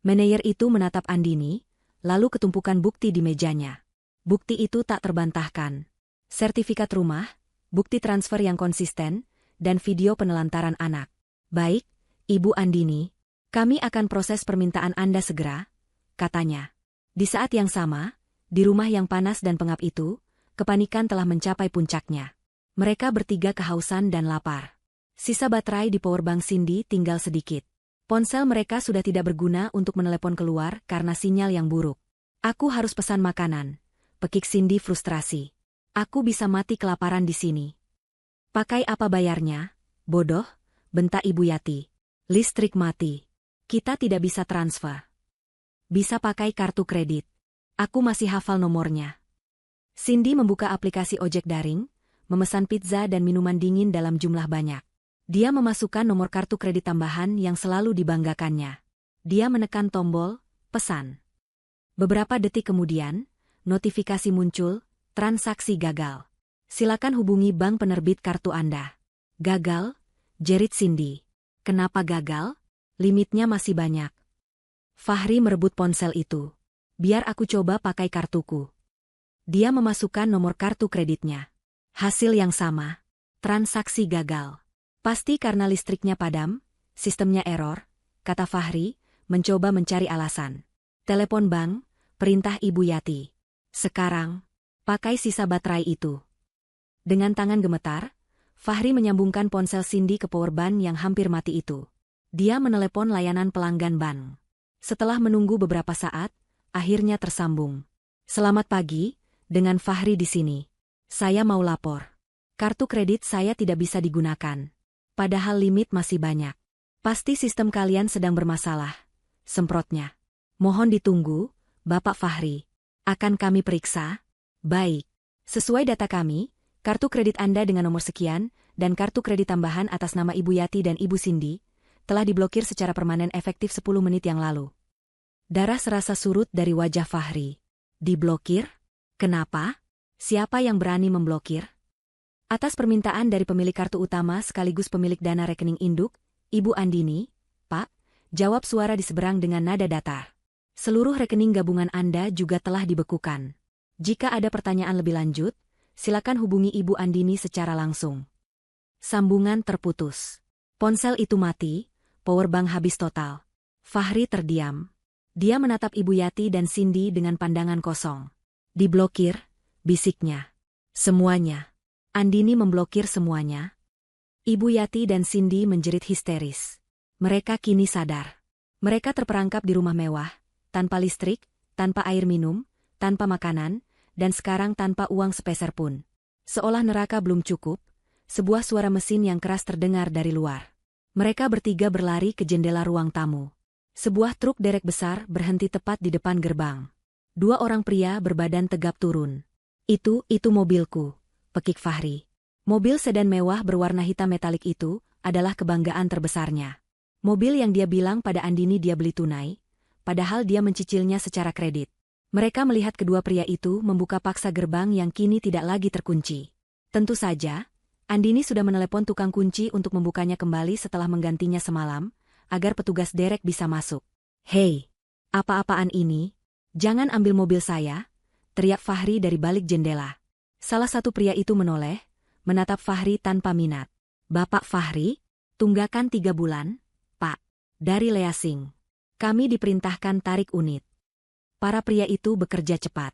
Manajer itu menatap Andini, lalu ketumpukan bukti di mejanya. Bukti itu tak terbantahkan. Sertifikat rumah, bukti transfer yang konsisten, dan video penelantaran anak. Baik, Ibu Andini, kami akan proses permintaan Anda segera, katanya. Di saat yang sama, di rumah yang panas dan pengap itu, kepanikan telah mencapai puncaknya. Mereka bertiga kehausan dan lapar. Sisa baterai di powerbank Cindy tinggal sedikit. Ponsel mereka sudah tidak berguna untuk menelepon keluar karena sinyal yang buruk. Aku harus pesan makanan, pekik Cindy frustrasi. Aku bisa mati kelaparan di sini. Pakai apa bayarnya? Bodoh, bentak Ibu Yati. Listrik mati. Kita tidak bisa transfer. Bisa pakai kartu kredit. Aku masih hafal nomornya. Cindy membuka aplikasi ojek daring, memesan pizza dan minuman dingin dalam jumlah banyak. Dia memasukkan nomor kartu kredit tambahan yang selalu dibanggakannya. Dia menekan tombol, pesan. Beberapa detik kemudian, notifikasi muncul, transaksi gagal. Silakan hubungi bank penerbit kartu Anda. Gagal? Jerit Cindy. Kenapa gagal? Limitnya masih banyak. Fahri merebut ponsel itu. Biar aku coba pakai kartuku. Dia memasukkan nomor kartu kreditnya. Hasil yang sama. Transaksi gagal. Pasti karena listriknya padam, sistemnya error, kata Fahri, mencoba mencari alasan. Telepon bank, perintah Ibu Yati. Sekarang, pakai sisa baterai itu. Dengan tangan gemetar, Fahri menyambungkan ponsel Cindy ke powerbank yang hampir mati itu. Dia menelepon layanan pelanggan bank. Setelah menunggu beberapa saat, akhirnya tersambung. Selamat pagi, dengan Fahri di sini. Saya mau lapor. Kartu kredit saya tidak bisa digunakan. Padahal limit masih banyak. Pasti sistem kalian sedang bermasalah. Semprotnya. Mohon ditunggu, Bapak Fahri. Akan kami periksa. Baik. Sesuai data kami, kartu kredit Anda dengan nomor sekian, dan kartu kredit tambahan atas nama Ibu Yati dan Ibu Cindy, telah diblokir secara permanen efektif 10 menit yang lalu. Darah serasa surut dari wajah Fahri. Diblokir? Kenapa? Siapa yang berani memblokir? Atas permintaan dari pemilik kartu utama sekaligus pemilik dana rekening induk, Ibu Andini, Pak, jawab suara di seberang dengan nada datar. Seluruh rekening gabungan Anda juga telah dibekukan. Jika ada pertanyaan lebih lanjut, silakan hubungi Ibu Andini secara langsung. Sambungan terputus. Ponsel itu mati, powerbank habis total. Fahri terdiam. Dia menatap Ibu Yati dan Cindy dengan pandangan kosong. Diblokir, bisiknya. Semuanya. Andini memblokir semuanya. Ibu Yati dan Cindy menjerit histeris. Mereka kini sadar. Mereka terperangkap di rumah mewah, tanpa listrik, tanpa air minum, tanpa makanan, dan sekarang tanpa uang sepeser pun. Seolah neraka belum cukup, sebuah suara mesin yang keras terdengar dari luar. Mereka bertiga berlari ke jendela ruang tamu. Sebuah truk derek besar berhenti tepat di depan gerbang. Dua orang pria berbadan tegap turun. Itu mobilku, pekik Fahri. Mobil sedan mewah berwarna hitam metalik itu adalah kebanggaan terbesarnya. Mobil yang dia bilang pada Andini dia beli tunai, padahal dia mencicilnya secara kredit. Mereka melihat kedua pria itu membuka paksa gerbang yang kini tidak lagi terkunci. Tentu saja, Andini sudah menelepon tukang kunci untuk membukanya kembali setelah menggantinya semalam, agar petugas derek bisa masuk. "Hei, apa-apaan ini? Jangan ambil mobil saya," teriak Fahri dari balik jendela. Salah satu pria itu menoleh, menatap Fahri tanpa minat. "Bapak Fahri? Tunggakan 3 bulan, Pak. Dari Leasing. Kami diperintahkan tarik unit." Para pria itu bekerja cepat.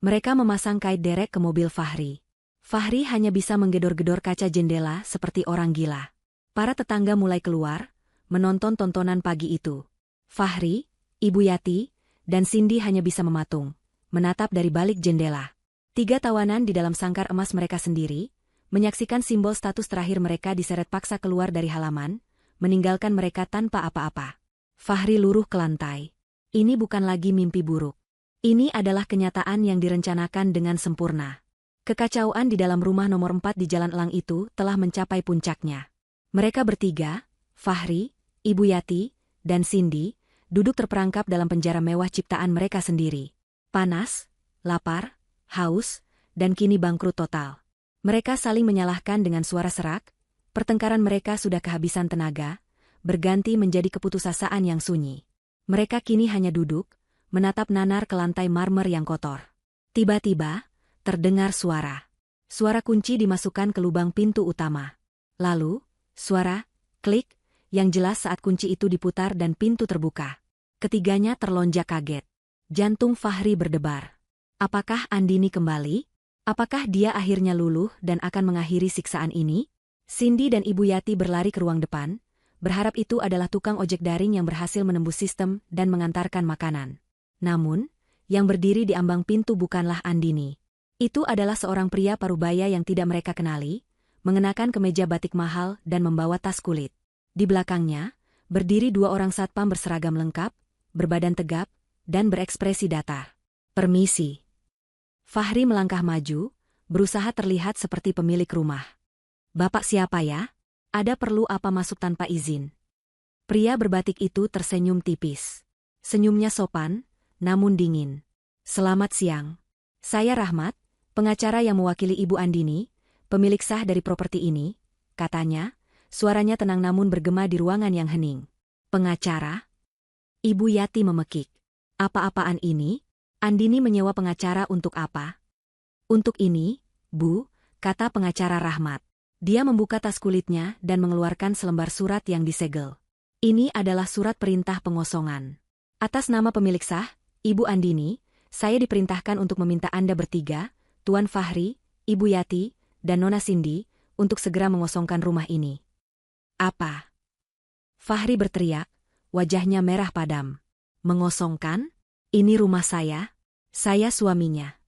Mereka memasang kait derek ke mobil Fahri. Fahri hanya bisa menggedor-gedor kaca jendela seperti orang gila. Para tetangga mulai keluar, menonton tontonan pagi itu. Fahri, Ibu Yati, dan Cindy hanya bisa mematung, menatap dari balik jendela. 3 tawanan di dalam sangkar emas mereka sendiri, menyaksikan simbol status terakhir mereka diseret paksa keluar dari halaman, meninggalkan mereka tanpa apa-apa. Fahri luruh ke lantai. Ini bukan lagi mimpi buruk. Ini adalah kenyataan yang direncanakan dengan sempurna. Kekacauan di dalam rumah nomor 4 di Jalan Elang itu telah mencapai puncaknya. Mereka bertiga, Fahri, Ibu Yati, dan Cindy, duduk terperangkap dalam penjara mewah ciptaan mereka sendiri. Panas, lapar, haus, dan kini bangkrut total. Mereka saling menyalahkan dengan suara serak, pertengkaran mereka sudah kehabisan tenaga, berganti menjadi keputusasaan yang sunyi. Mereka kini hanya duduk, menatap nanar ke lantai marmer yang kotor. Tiba-tiba, terdengar suara. Suara kunci dimasukkan ke lubang pintu utama. Lalu, suara, klik, yang jelas saat kunci itu diputar dan pintu terbuka. Ketiganya terlonjak kaget. Jantung Fahri berdebar. Apakah Andini kembali? Apakah dia akhirnya luluh dan akan mengakhiri siksaan ini? Cindy dan Ibu Yati berlari ke ruang depan, berharap itu adalah tukang ojek daring yang berhasil menembus sistem dan mengantarkan makanan. Namun, yang berdiri di ambang pintu bukanlah Andini. Itu adalah seorang pria parubaya yang tidak mereka kenali, mengenakan kemeja batik mahal dan membawa tas kulit. Di belakangnya, berdiri 2 orang satpam berseragam lengkap, berbadan tegap, dan berekspresi datar. "Permisi." Fahri melangkah maju, berusaha terlihat seperti pemilik rumah. "Bapak siapa ya? Ada perlu apa masuk tanpa izin?" Pria berbatik itu tersenyum tipis. Senyumnya sopan, namun dingin. "Selamat siang. Saya Rahmat, pengacara yang mewakili Ibu Andini, pemilik sah dari properti ini," katanya, suaranya tenang namun bergema di ruangan yang hening. "Pengacara?" Ibu Yati memekik. "Apa-apaan ini? Andini menyewa pengacara untuk apa?" "Untuk ini, Bu," kata pengacara Rahmat. Dia membuka tas kulitnya dan mengeluarkan selembar surat yang disegel. "Ini adalah surat perintah pengosongan. Atas nama pemilik sah, Ibu Andini, saya diperintahkan untuk meminta Anda bertiga, Tuan Fahri, Ibu Yati, dan Nona Cindy, untuk segera mengosongkan rumah ini." "Apa?" Fahri berteriak, wajahnya merah padam. "Mengosongkan? Ini rumah saya suaminya."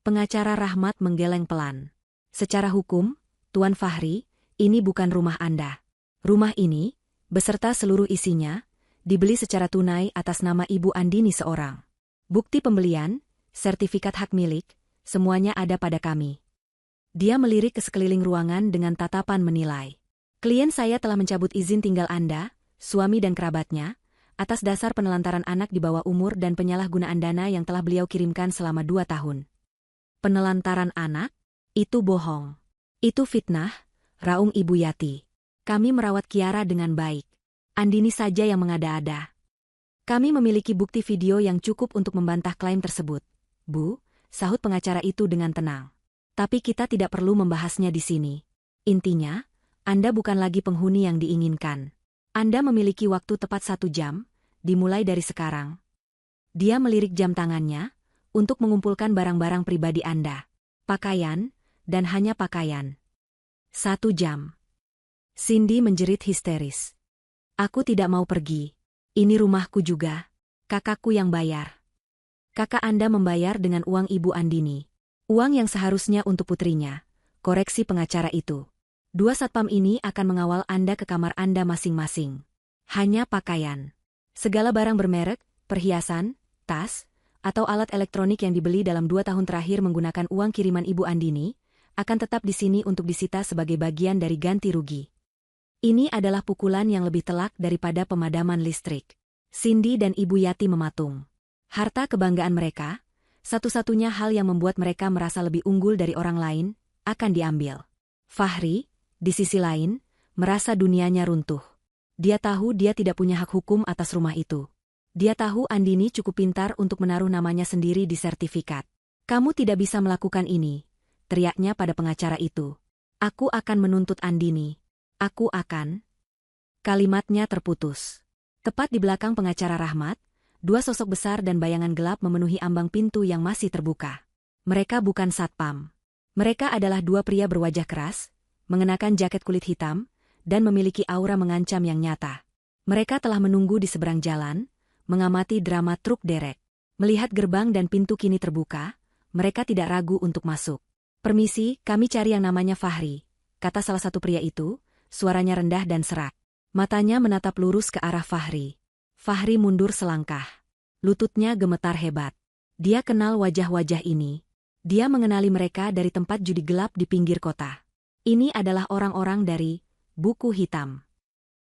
Pengacara Rahmat menggeleng pelan. "Secara hukum, Tuan Fahri, ini bukan rumah Anda. Rumah ini, beserta seluruh isinya, dibeli secara tunai atas nama Ibu Andini seorang. Bukti pembelian, sertifikat hak milik, semuanya ada pada kami." Dia melirik ke sekeliling ruangan dengan tatapan menilai. "Klien saya telah mencabut izin tinggal Anda, suami dan kerabatnya, atas dasar penelantaran anak di bawah umur dan penyalahgunaan dana yang telah beliau kirimkan selama 2 tahun. "Penelantaran anak? Itu bohong. Itu fitnah," raung Ibu Yati. "Kami merawat Kiara dengan baik. Andini saja yang mengada-ada." Kami memiliki bukti video yang cukup untuk membantah klaim tersebut, Bu, sahut pengacara itu dengan tenang. Tapi kita tidak perlu membahasnya di sini. Intinya, Anda bukan lagi penghuni yang diinginkan. Anda memiliki waktu tepat 1 jam, dimulai dari sekarang. Dia melirik jam tangannya, untuk mengumpulkan barang-barang pribadi Anda. Pakaian, dan hanya pakaian. 1 jam. Cindy menjerit histeris. Aku tidak mau pergi. Ini rumahku juga. Kakakku yang bayar. Kakak Anda membayar dengan uang Ibu Andini. Uang yang seharusnya untuk putrinya. Koreksi pengacara itu. 2 satpam ini akan mengawal Anda ke kamar Anda masing-masing. Hanya pakaian. Segala barang bermerek, perhiasan, tas, atau alat elektronik yang dibeli dalam 2 tahun terakhir menggunakan uang kiriman Ibu Andini, akan tetap di sini untuk disita sebagai bagian dari ganti rugi. Ini adalah pukulan yang lebih telak daripada pemadaman listrik. Cindy dan Ibu Yati mematung. Harta kebanggaan mereka, satu-satunya hal yang membuat mereka merasa lebih unggul dari orang lain, akan diambil. Fahri, di sisi lain, merasa dunianya runtuh. Dia tahu dia tidak punya hak hukum atas rumah itu. Dia tahu Andini cukup pintar untuk menaruh namanya sendiri di sertifikat. Kamu tidak bisa melakukan ini, teriaknya pada pengacara itu. Aku akan menuntut Andini. Aku akan. Kalimatnya terputus. Tepat di belakang pengacara Rahmat, 2 sosok besar dan bayangan gelap memenuhi ambang pintu yang masih terbuka. Mereka bukan satpam. Mereka adalah 2 pria berwajah keras, mengenakan jaket kulit hitam, dan memiliki aura mengancam yang nyata. Mereka telah menunggu di seberang jalan, mengamati drama truk derek. Melihat gerbang dan pintu kini terbuka, mereka tidak ragu untuk masuk. Permisi, kami cari yang namanya Fahri, kata salah satu pria itu, suaranya rendah dan serak. Matanya menatap lurus ke arah Fahri. Fahri mundur selangkah. Lututnya gemetar hebat. Dia kenal wajah-wajah ini. Dia mengenali mereka dari tempat judi gelap di pinggir kota. Ini adalah orang-orang dari Buku Hitam.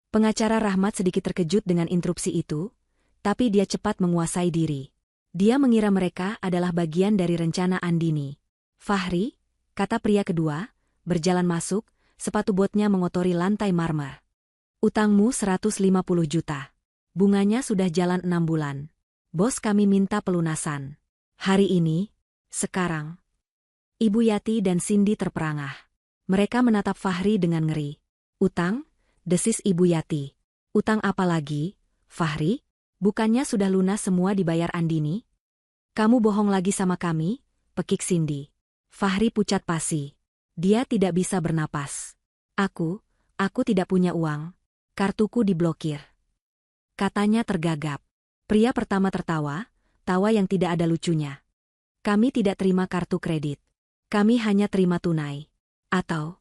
Pengacara Rahmat sedikit terkejut dengan interupsi itu, tapi dia cepat menguasai diri. Dia mengira mereka adalah bagian dari rencana Andini. Fahri, kata pria kedua, berjalan masuk, sepatu botnya mengotori lantai marmer. Utangmu 150 juta. Bunganya sudah jalan 6 bulan. Bos kami minta pelunasan. Hari ini, sekarang. Ibu Yati dan Cindy terperangah. Mereka menatap Fahri dengan ngeri. Utang? Desis Ibu Yati. Utang apa lagi, Fahri? Bukannya sudah lunas semua dibayar Andini? Kamu bohong lagi sama kami, pekik Cindy. Fahri pucat pasi. Dia tidak bisa bernapas. Aku tidak punya uang. Kartuku diblokir. Katanya tergagap. Pria pertama tertawa, tawa yang tidak ada lucunya. Kami tidak terima kartu kredit. Kami hanya terima tunai. Atau?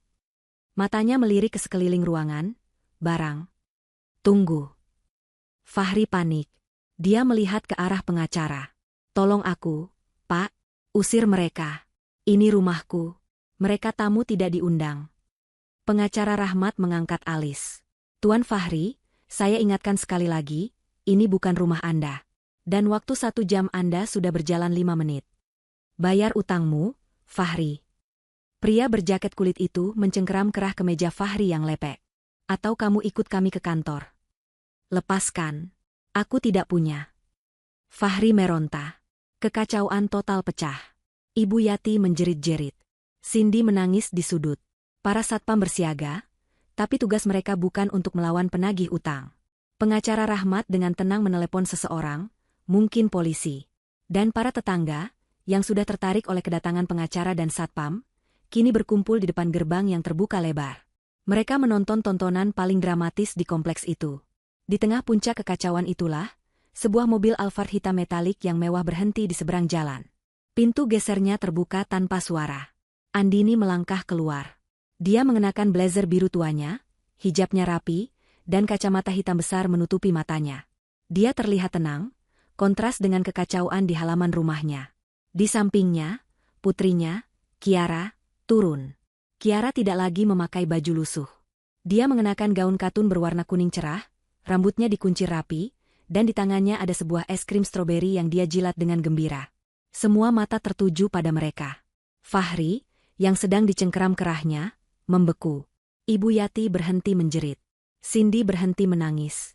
Matanya melirik ke sekeliling ruangan. Barang. Tunggu. Fahri panik. Dia melihat ke arah pengacara. Tolong aku, Pak. Usir mereka. Ini rumahku. Mereka tamu tidak diundang. Pengacara Rahmat mengangkat alis. Tuan Fahri, saya ingatkan sekali lagi, ini bukan rumah Anda. Dan waktu 1 jam Anda sudah berjalan 5 menit. Bayar utangmu, Fahri. Pria berjaket kulit itu mencengkeram kerah ke meja Fahri yang lepek. Atau kamu ikut kami ke kantor. Lepaskan. Aku tidak punya. Fahri meronta. Kekacauan total pecah. Ibu Yati menjerit-jerit. Cindy menangis di sudut. Para satpam bersiaga, tapi tugas mereka bukan untuk melawan penagih utang. Pengacara Rahmat dengan tenang menelepon seseorang, mungkin polisi. Dan para tetangga, yang sudah tertarik oleh kedatangan pengacara dan satpam, kini berkumpul di depan gerbang yang terbuka lebar. Mereka menonton tontonan paling dramatis di kompleks itu. Di tengah puncak kekacauan itulah, sebuah mobil Alphard hitam metalik yang mewah berhenti di seberang jalan. Pintu gesernya terbuka tanpa suara. Andini melangkah keluar. Dia mengenakan blazer biru tuanya, hijabnya rapi, dan kacamata hitam besar menutupi matanya. Dia terlihat tenang, kontras dengan kekacauan di halaman rumahnya. Di sampingnya, putrinya, Kiara, turun. Kiara tidak lagi memakai baju lusuh. Dia mengenakan gaun katun berwarna kuning cerah, rambutnya dikuncir rapi, dan di tangannya ada sebuah es krim stroberi yang dia jilat dengan gembira. Semua mata tertuju pada mereka. Fahri, yang sedang dicengkeram kerahnya, membeku. Ibu Yati berhenti menjerit. Cindy berhenti menangis.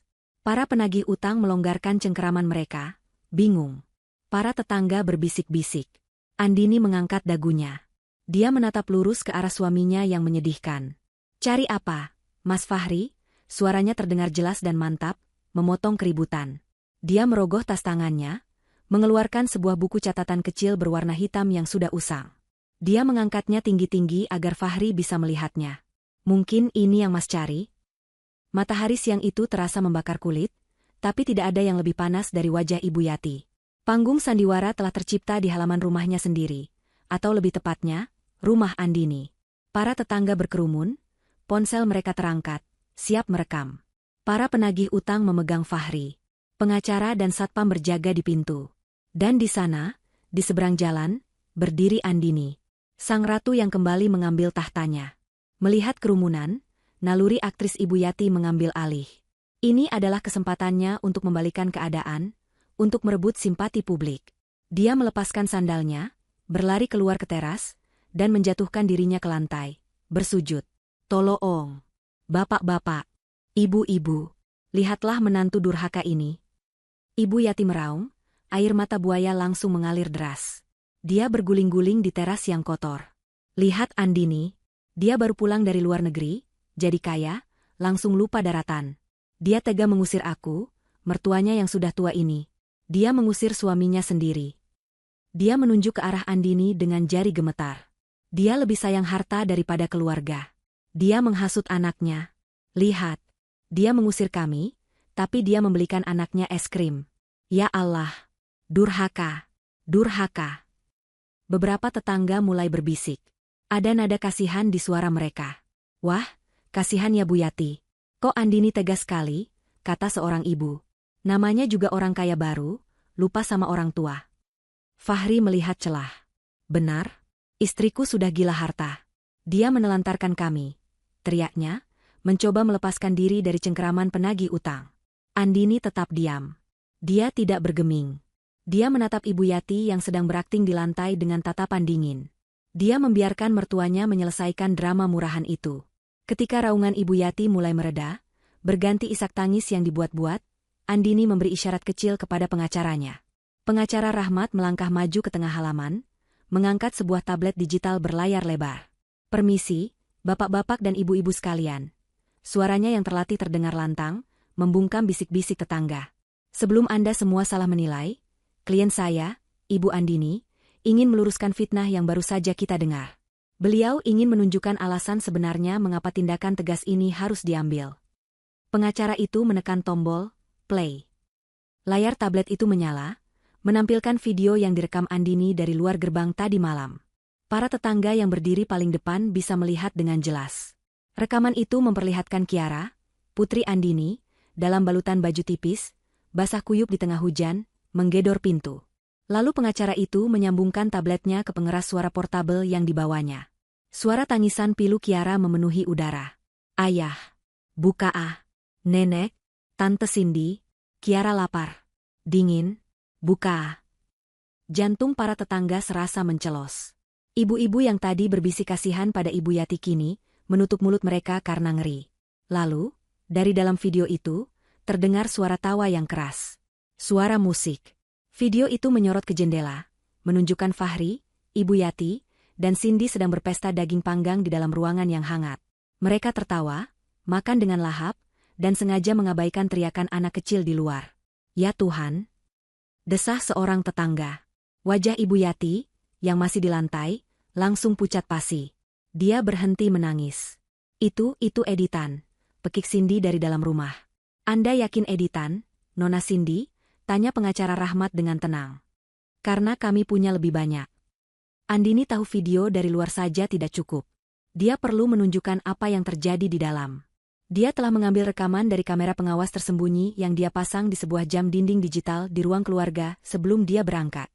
Para penagih utang melonggarkan cengkeraman mereka, bingung. Para tetangga berbisik-bisik. Andini mengangkat dagunya. Dia menatap lurus ke arah suaminya yang menyedihkan. "Cari apa, Mas Fahri?" Suaranya terdengar jelas dan mantap, memotong keributan. Dia merogoh tas tangannya, mengeluarkan sebuah buku catatan kecil berwarna hitam yang sudah usang. Dia mengangkatnya tinggi-tinggi agar Fahri bisa melihatnya. "Mungkin ini yang Mas cari?" Matahari siang itu terasa membakar kulit, tapi tidak ada yang lebih panas dari wajah Ibu Yati. Panggung sandiwara telah tercipta di halaman rumahnya sendiri, atau lebih tepatnya, rumah Andini. Para tetangga berkerumun, ponsel mereka terangkat, siap merekam. Para penagih utang memegang Fahri. Pengacara dan satpam berjaga di pintu. Dan di sana, di seberang jalan, berdiri Andini. Sang ratu yang kembali mengambil tahtanya. Melihat kerumunan, naluri aktris Ibu Yati mengambil alih. Ini adalah kesempatannya untuk membalikan keadaan, untuk merebut simpati publik. Dia melepaskan sandalnya, berlari keluar ke teras, dan menjatuhkan dirinya ke lantai, bersujud. "Tolong, bapak-bapak, ibu-ibu, lihatlah menantu durhaka ini." Ibu Yati meraung, air mata buaya langsung mengalir deras. Dia berguling-guling di teras yang kotor. "Lihat Andini, dia baru pulang dari luar negeri, jadi kaya, langsung lupa daratan. Dia tega mengusir aku, mertuanya yang sudah tua ini. Dia mengusir suaminya sendiri." Dia menunjuk ke arah Andini dengan jari gemetar. "Dia lebih sayang harta daripada keluarga. Dia menghasut anaknya. Lihat, dia mengusir kami, tapi dia membelikan anaknya es krim. Ya Allah, durhaka, durhaka." Beberapa tetangga mulai berbisik. Ada nada kasihan di suara mereka. "Wah, kasihan ya Bu Yati. Kok Andini tegas sekali," kata seorang ibu. "Namanya juga orang kaya baru, lupa sama orang tua." Fahri melihat celah. "Benar, istriku sudah gila harta. Dia menelantarkan kami," teriaknya, mencoba melepaskan diri dari cengkeraman penagih utang. Andini tetap diam. Dia tidak bergeming. Dia menatap Ibu Yati yang sedang berakting di lantai dengan tatapan dingin. Dia membiarkan mertuanya menyelesaikan drama murahan itu. Ketika raungan Ibu Yati mulai mereda, berganti isak tangis yang dibuat-buat, Andini memberi isyarat kecil kepada pengacaranya. Pengacara Rahmat melangkah maju ke tengah halaman, mengangkat sebuah tablet digital berlayar lebar. "Permisi, bapak-bapak dan ibu-ibu sekalian." Suaranya yang terlatih terdengar lantang, membungkam bisik-bisik tetangga. "Sebelum Anda semua salah menilai, klien saya, Ibu Andini, ingin meluruskan fitnah yang baru saja kita dengar. Beliau ingin menunjukkan alasan sebenarnya mengapa tindakan tegas ini harus diambil." Pengacara itu menekan tombol play. Layar tablet itu menyala, menampilkan video yang direkam Andini dari luar gerbang tadi malam. Para tetangga yang berdiri paling depan bisa melihat dengan jelas. Rekaman itu memperlihatkan Kiara, putri Andini, dalam balutan baju tipis, basah kuyup di tengah hujan, menggedor pintu. Lalu pengacara itu menyambungkan tabletnya ke pengeras suara portabel yang dibawanya. Suara tangisan pilu Kiara memenuhi udara. "Ayah, buka ah. Nenek, Tante Cindy, Kiara lapar. Dingin, buka ah." Jantung para tetangga serasa mencelos. Ibu-ibu yang tadi berbisik kasihan pada Ibu Yati kini menutup mulut mereka karena ngeri. Lalu, dari dalam video itu, terdengar suara tawa yang keras. Suara musik. Video itu menyorot ke jendela, menunjukkan Fahri, Ibu Yati, dan Cindy sedang berpesta daging panggang di dalam ruangan yang hangat. Mereka tertawa, makan dengan lahap, dan sengaja mengabaikan teriakan anak kecil di luar. "Ya Tuhan!" desah seorang tetangga. Wajah Ibu Yati, yang masih di lantai, langsung pucat pasi. Dia berhenti menangis. Itu editan," pekik Cindy dari dalam rumah. "Anda yakin editan, Nona Cindy?" tanya pengacara Rahmat dengan tenang. "Karena kami punya lebih banyak." Andini tahu video dari luar saja tidak cukup. Dia perlu menunjukkan apa yang terjadi di dalam. Dia telah mengambil rekaman dari kamera pengawas tersembunyi yang dia pasang di sebuah jam dinding digital di ruang keluarga sebelum dia berangkat.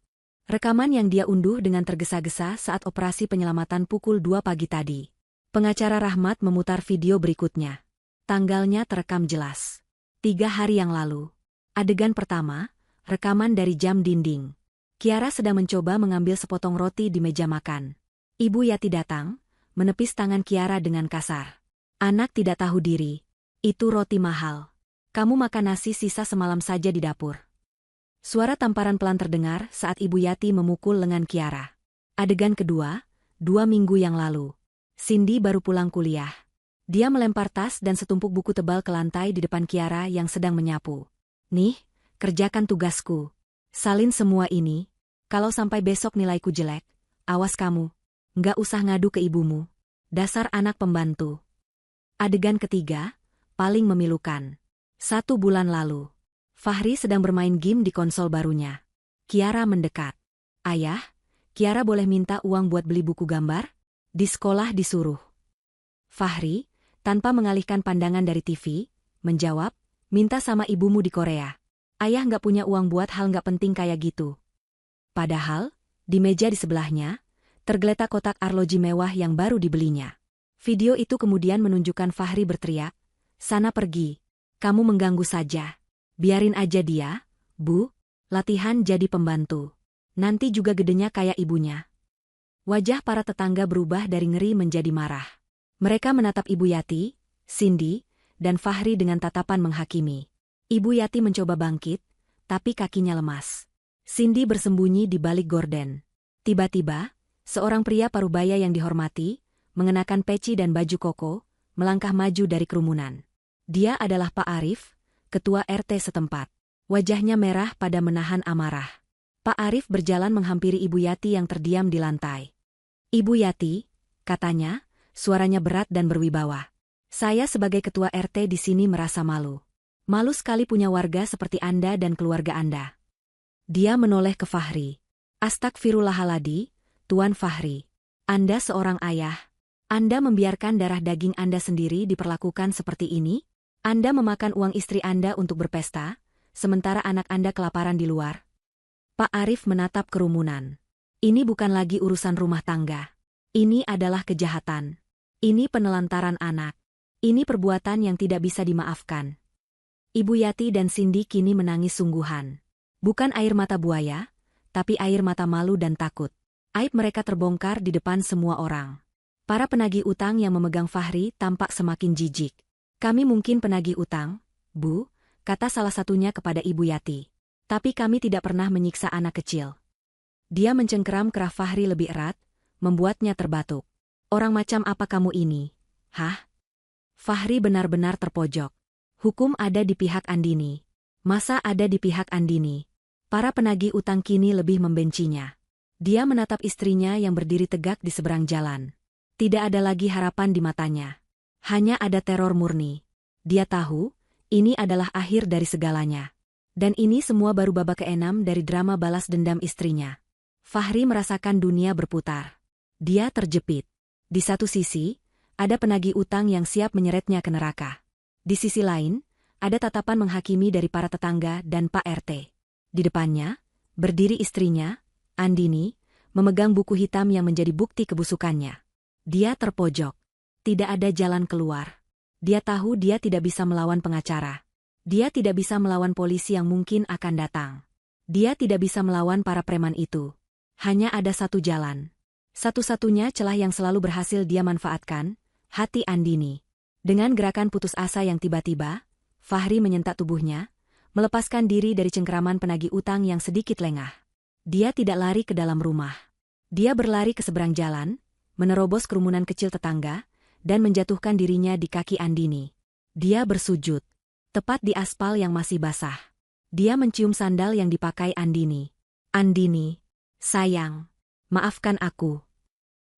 Rekaman yang dia unduh dengan tergesa-gesa saat operasi penyelamatan pukul 2 pagi tadi. Pengacara Rahmat memutar video berikutnya. Tanggalnya terekam jelas. 3 hari yang lalu. Adegan pertama, rekaman dari jam dinding. Kiara sedang mencoba mengambil sepotong roti di meja makan. Ibu Yati datang, menepis tangan Kiara dengan kasar. "Anak tidak tahu diri. Itu roti mahal. Kamu makan nasi sisa semalam saja di dapur. Suara tamparan pelan terdengar saat Ibu Yati memukul lengan Kiara. Adegan kedua, 2 minggu yang lalu. Cindy baru pulang kuliah. Dia melempar tas dan setumpuk buku tebal ke lantai di depan Kiara yang sedang menyapu. Nih, kerjakan tugasku. Salin semua ini. Kalau sampai besok nilaiku jelek, awas kamu. Nggak usah ngadu ke ibumu. Dasar anak pembantu. Adegan ketiga, paling memilukan. 1 bulan lalu. Fahri sedang bermain game di konsol barunya. Kiara mendekat. Ayah, Kiara boleh minta uang buat beli buku gambar? Di sekolah disuruh. Fahri, tanpa mengalihkan pandangan dari TV, menjawab, minta sama ibumu di Korea. Ayah nggak punya uang buat hal nggak penting kayak gitu. Padahal, di meja di sebelahnya, tergeletak kotak arloji mewah yang baru dibelinya. Video itu kemudian menunjukkan Fahri berteriak, sana pergi. Kamu mengganggu saja. Biarin aja dia, Bu. Latihan jadi pembantu. Nanti juga gedenya kayak ibunya. Wajah para tetangga berubah dari ngeri menjadi marah. Mereka menatap Ibu Yati, Cindy, dan Fahri dengan tatapan menghakimi. Ibu Yati mencoba bangkit, tapi kakinya lemas. Cindy bersembunyi di balik gorden. Tiba-tiba, seorang pria parubaya yang dihormati, mengenakan peci dan baju koko, melangkah maju dari kerumunan. Dia adalah Pak Arif, ketua RT setempat. Wajahnya merah pada menahan amarah. Pak Arif berjalan menghampiri Ibu Yati yang terdiam di lantai. Ibu Yati, katanya, suaranya berat dan berwibawa. Saya sebagai ketua RT di sini merasa malu. Malu sekali punya warga seperti Anda dan keluarga Anda. Dia menoleh ke Fahri. Astagfirullahaladzim, Tuan Fahri. Anda seorang ayah. Anda membiarkan darah daging Anda sendiri diperlakukan seperti ini? Anda memakan uang istri Anda untuk berpesta, sementara anak Anda kelaparan di luar. Pak Arif menatap kerumunan. Ini bukan lagi urusan rumah tangga. Ini adalah kejahatan. Ini penelantaran anak. Ini perbuatan yang tidak bisa dimaafkan. Ibu Yati dan Cindy kini menangis sungguhan. Bukan air mata buaya, tapi air mata malu dan takut. Aib mereka terbongkar di depan semua orang. Para penagih utang yang memegang Fahri tampak semakin jijik. Kami mungkin penagih utang, Bu, kata salah satunya kepada Ibu Yati. Tapi kami tidak pernah menyiksa anak kecil. Dia mencengkeram kerah Fahri lebih erat, membuatnya terbatuk. Orang macam apa kamu ini? Hah? Fahri benar-benar terpojok. Hukum ada di pihak Andini. Masa ada di pihak Andini? Para penagih utang kini lebih membencinya. Dia menatap istrinya yang berdiri tegak di seberang jalan. Tidak ada lagi harapan di matanya. Hanya ada teror murni. Dia tahu, ini adalah akhir dari segalanya. Dan ini semua baru babak ke-6 dari drama balas dendam istrinya. Fahri merasakan dunia berputar. Dia terjepit. Di satu sisi, ada penagih utang yang siap menyeretnya ke neraka. Di sisi lain, ada tatapan menghakimi dari para tetangga dan Pak RT. Di depannya, berdiri istrinya, Andini, memegang buku hitam yang menjadi bukti kebusukannya. Dia terpojok. Tidak ada jalan keluar. Dia tahu dia tidak bisa melawan pengacara. Dia tidak bisa melawan polisi yang mungkin akan datang. Dia tidak bisa melawan para preman itu. Hanya ada satu jalan. Satu-satunya celah yang selalu berhasil dia manfaatkan, hati Andini. Dengan gerakan putus asa yang tiba-tiba, Fahri menyentak tubuhnya, melepaskan diri dari cengkeraman penagih utang yang sedikit lengah. Dia tidak lari ke dalam rumah. Dia berlari ke seberang jalan, menerobos kerumunan kecil tetangga, dan menjatuhkan dirinya di kaki Andini. Dia bersujud, tepat di aspal yang masih basah. Dia mencium sandal yang dipakai Andini. Andini, sayang, maafkan aku.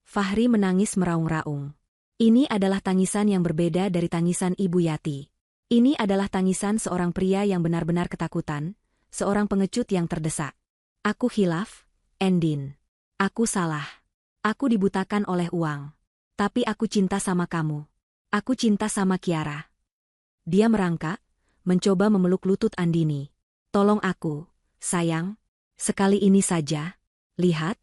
Fahri menangis meraung-raung. Ini adalah tangisan yang berbeda dari tangisan Ibu Yati. Ini adalah tangisan seorang pria yang benar-benar ketakutan, seorang pengecut yang terdesak. Aku khilaf, Endin. Aku salah. Aku dibutakan oleh uang. Tapi aku cinta sama kamu. Aku cinta sama Kiara. Dia merangkak, mencoba memeluk lutut Andini. Tolong aku, sayang. Sekali ini saja. Lihat,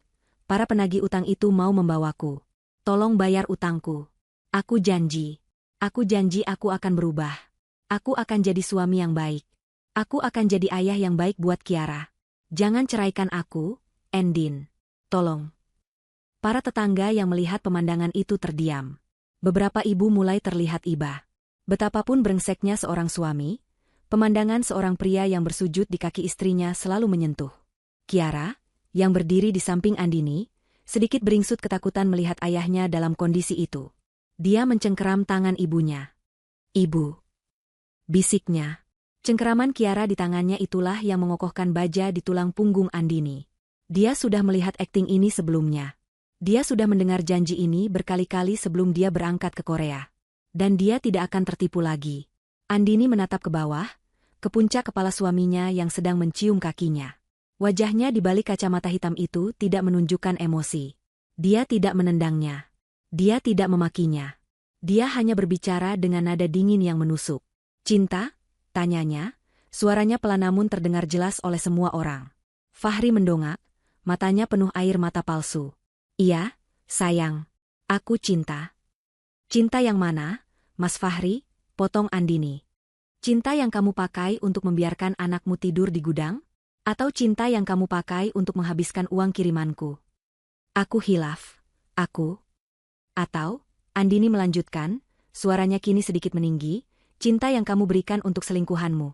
para penagih utang itu mau membawaku. Tolong bayar utangku. Aku janji. Aku janji aku akan berubah. Aku akan jadi suami yang baik. Aku akan jadi ayah yang baik buat Kiara. Jangan ceraikan aku, Endin. Tolong. Para tetangga yang melihat pemandangan itu terdiam. Beberapa ibu mulai terlihat iba. Betapapun brengseknya seorang suami, Pemandangan seorang pria yang bersujud di kaki istrinya selalu menyentuh. Kiara, yang berdiri di samping Andini, sedikit beringsut ketakutan melihat ayahnya dalam kondisi itu. Dia mencengkeram tangan ibunya. "Ibu," bisiknya. Cengkeraman Kiara di tangannya itulah yang mengokohkan baja di tulang punggung Andini. Dia sudah melihat akting ini sebelumnya. Dia sudah mendengar janji ini berkali-kali sebelum dia berangkat ke Korea. Dan dia tidak akan tertipu lagi. Andini menatap ke bawah, ke puncak kepala suaminya yang sedang mencium kakinya. Wajahnya di balik kacamata hitam itu tidak menunjukkan emosi. Dia tidak menendangnya. Dia tidak memakinya. Dia hanya berbicara dengan nada dingin yang menusuk. "Cinta?" tanyanya. Suaranya pelan namun terdengar jelas oleh semua orang. Fahri mendongak, matanya penuh air mata palsu. "Iya, sayang. Aku cinta." "Cinta yang mana, Mas Fahri?" potong Andini. "Cinta yang kamu pakai untuk membiarkan anakmu tidur di gudang? Atau cinta yang kamu pakai untuk menghabiskan uang kirimanku?" "Aku hilaf. Aku." "Atau," Andini melanjutkan, suaranya kini sedikit meninggi, "cinta yang kamu berikan untuk selingkuhanmu."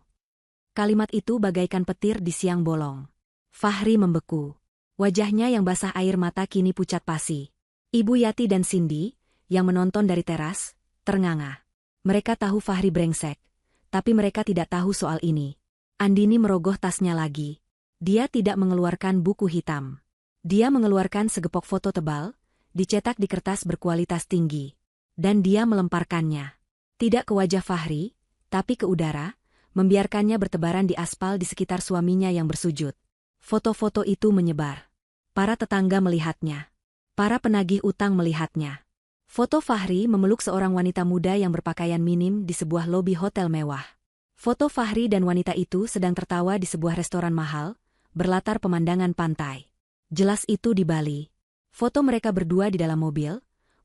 Kalimat itu bagaikan petir di siang bolong. Fahri membeku. Wajahnya yang basah air mata kini pucat pasi. Ibu Yati dan Cindy, yang menonton dari teras, ternganga. Mereka tahu Fahri brengsek, tapi mereka tidak tahu soal ini. Andini merogoh tasnya lagi. Dia tidak mengeluarkan buku hitam. Dia mengeluarkan segepok foto tebal, dicetak di kertas berkualitas tinggi. Dan dia melemparkannya. Tidak ke wajah Fahri, tapi ke udara, membiarkannya bertebaran di aspal di sekitar suaminya yang bersujud. Foto-foto itu menyebar. Para tetangga melihatnya. Para penagih utang melihatnya. Foto Fahri memeluk seorang wanita muda yang berpakaian minim di sebuah lobi hotel mewah. Foto Fahri dan wanita itu sedang tertawa di sebuah restoran mahal, berlatar pemandangan pantai. Jelas itu di Bali. Foto mereka berdua di dalam mobil,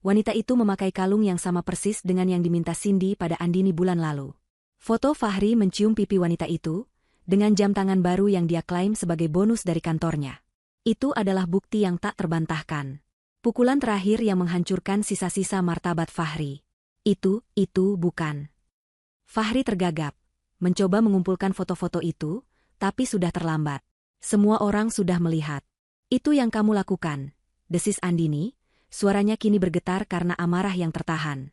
wanita itu memakai kalung yang sama persis dengan yang diminta Cindy pada Andini bulan lalu. Foto Fahri mencium pipi wanita itu, dengan jam tangan baru yang dia klaim sebagai bonus dari kantornya. Itu adalah bukti yang tak terbantahkan. Pukulan terakhir yang menghancurkan sisa-sisa martabat Fahri. Itu bukan. Fahri tergagap. Mencoba mengumpulkan foto-foto itu, tapi sudah terlambat. Semua orang sudah melihat. "Itu yang kamu lakukan," desis Andini, suaranya kini bergetar karena amarah yang tertahan.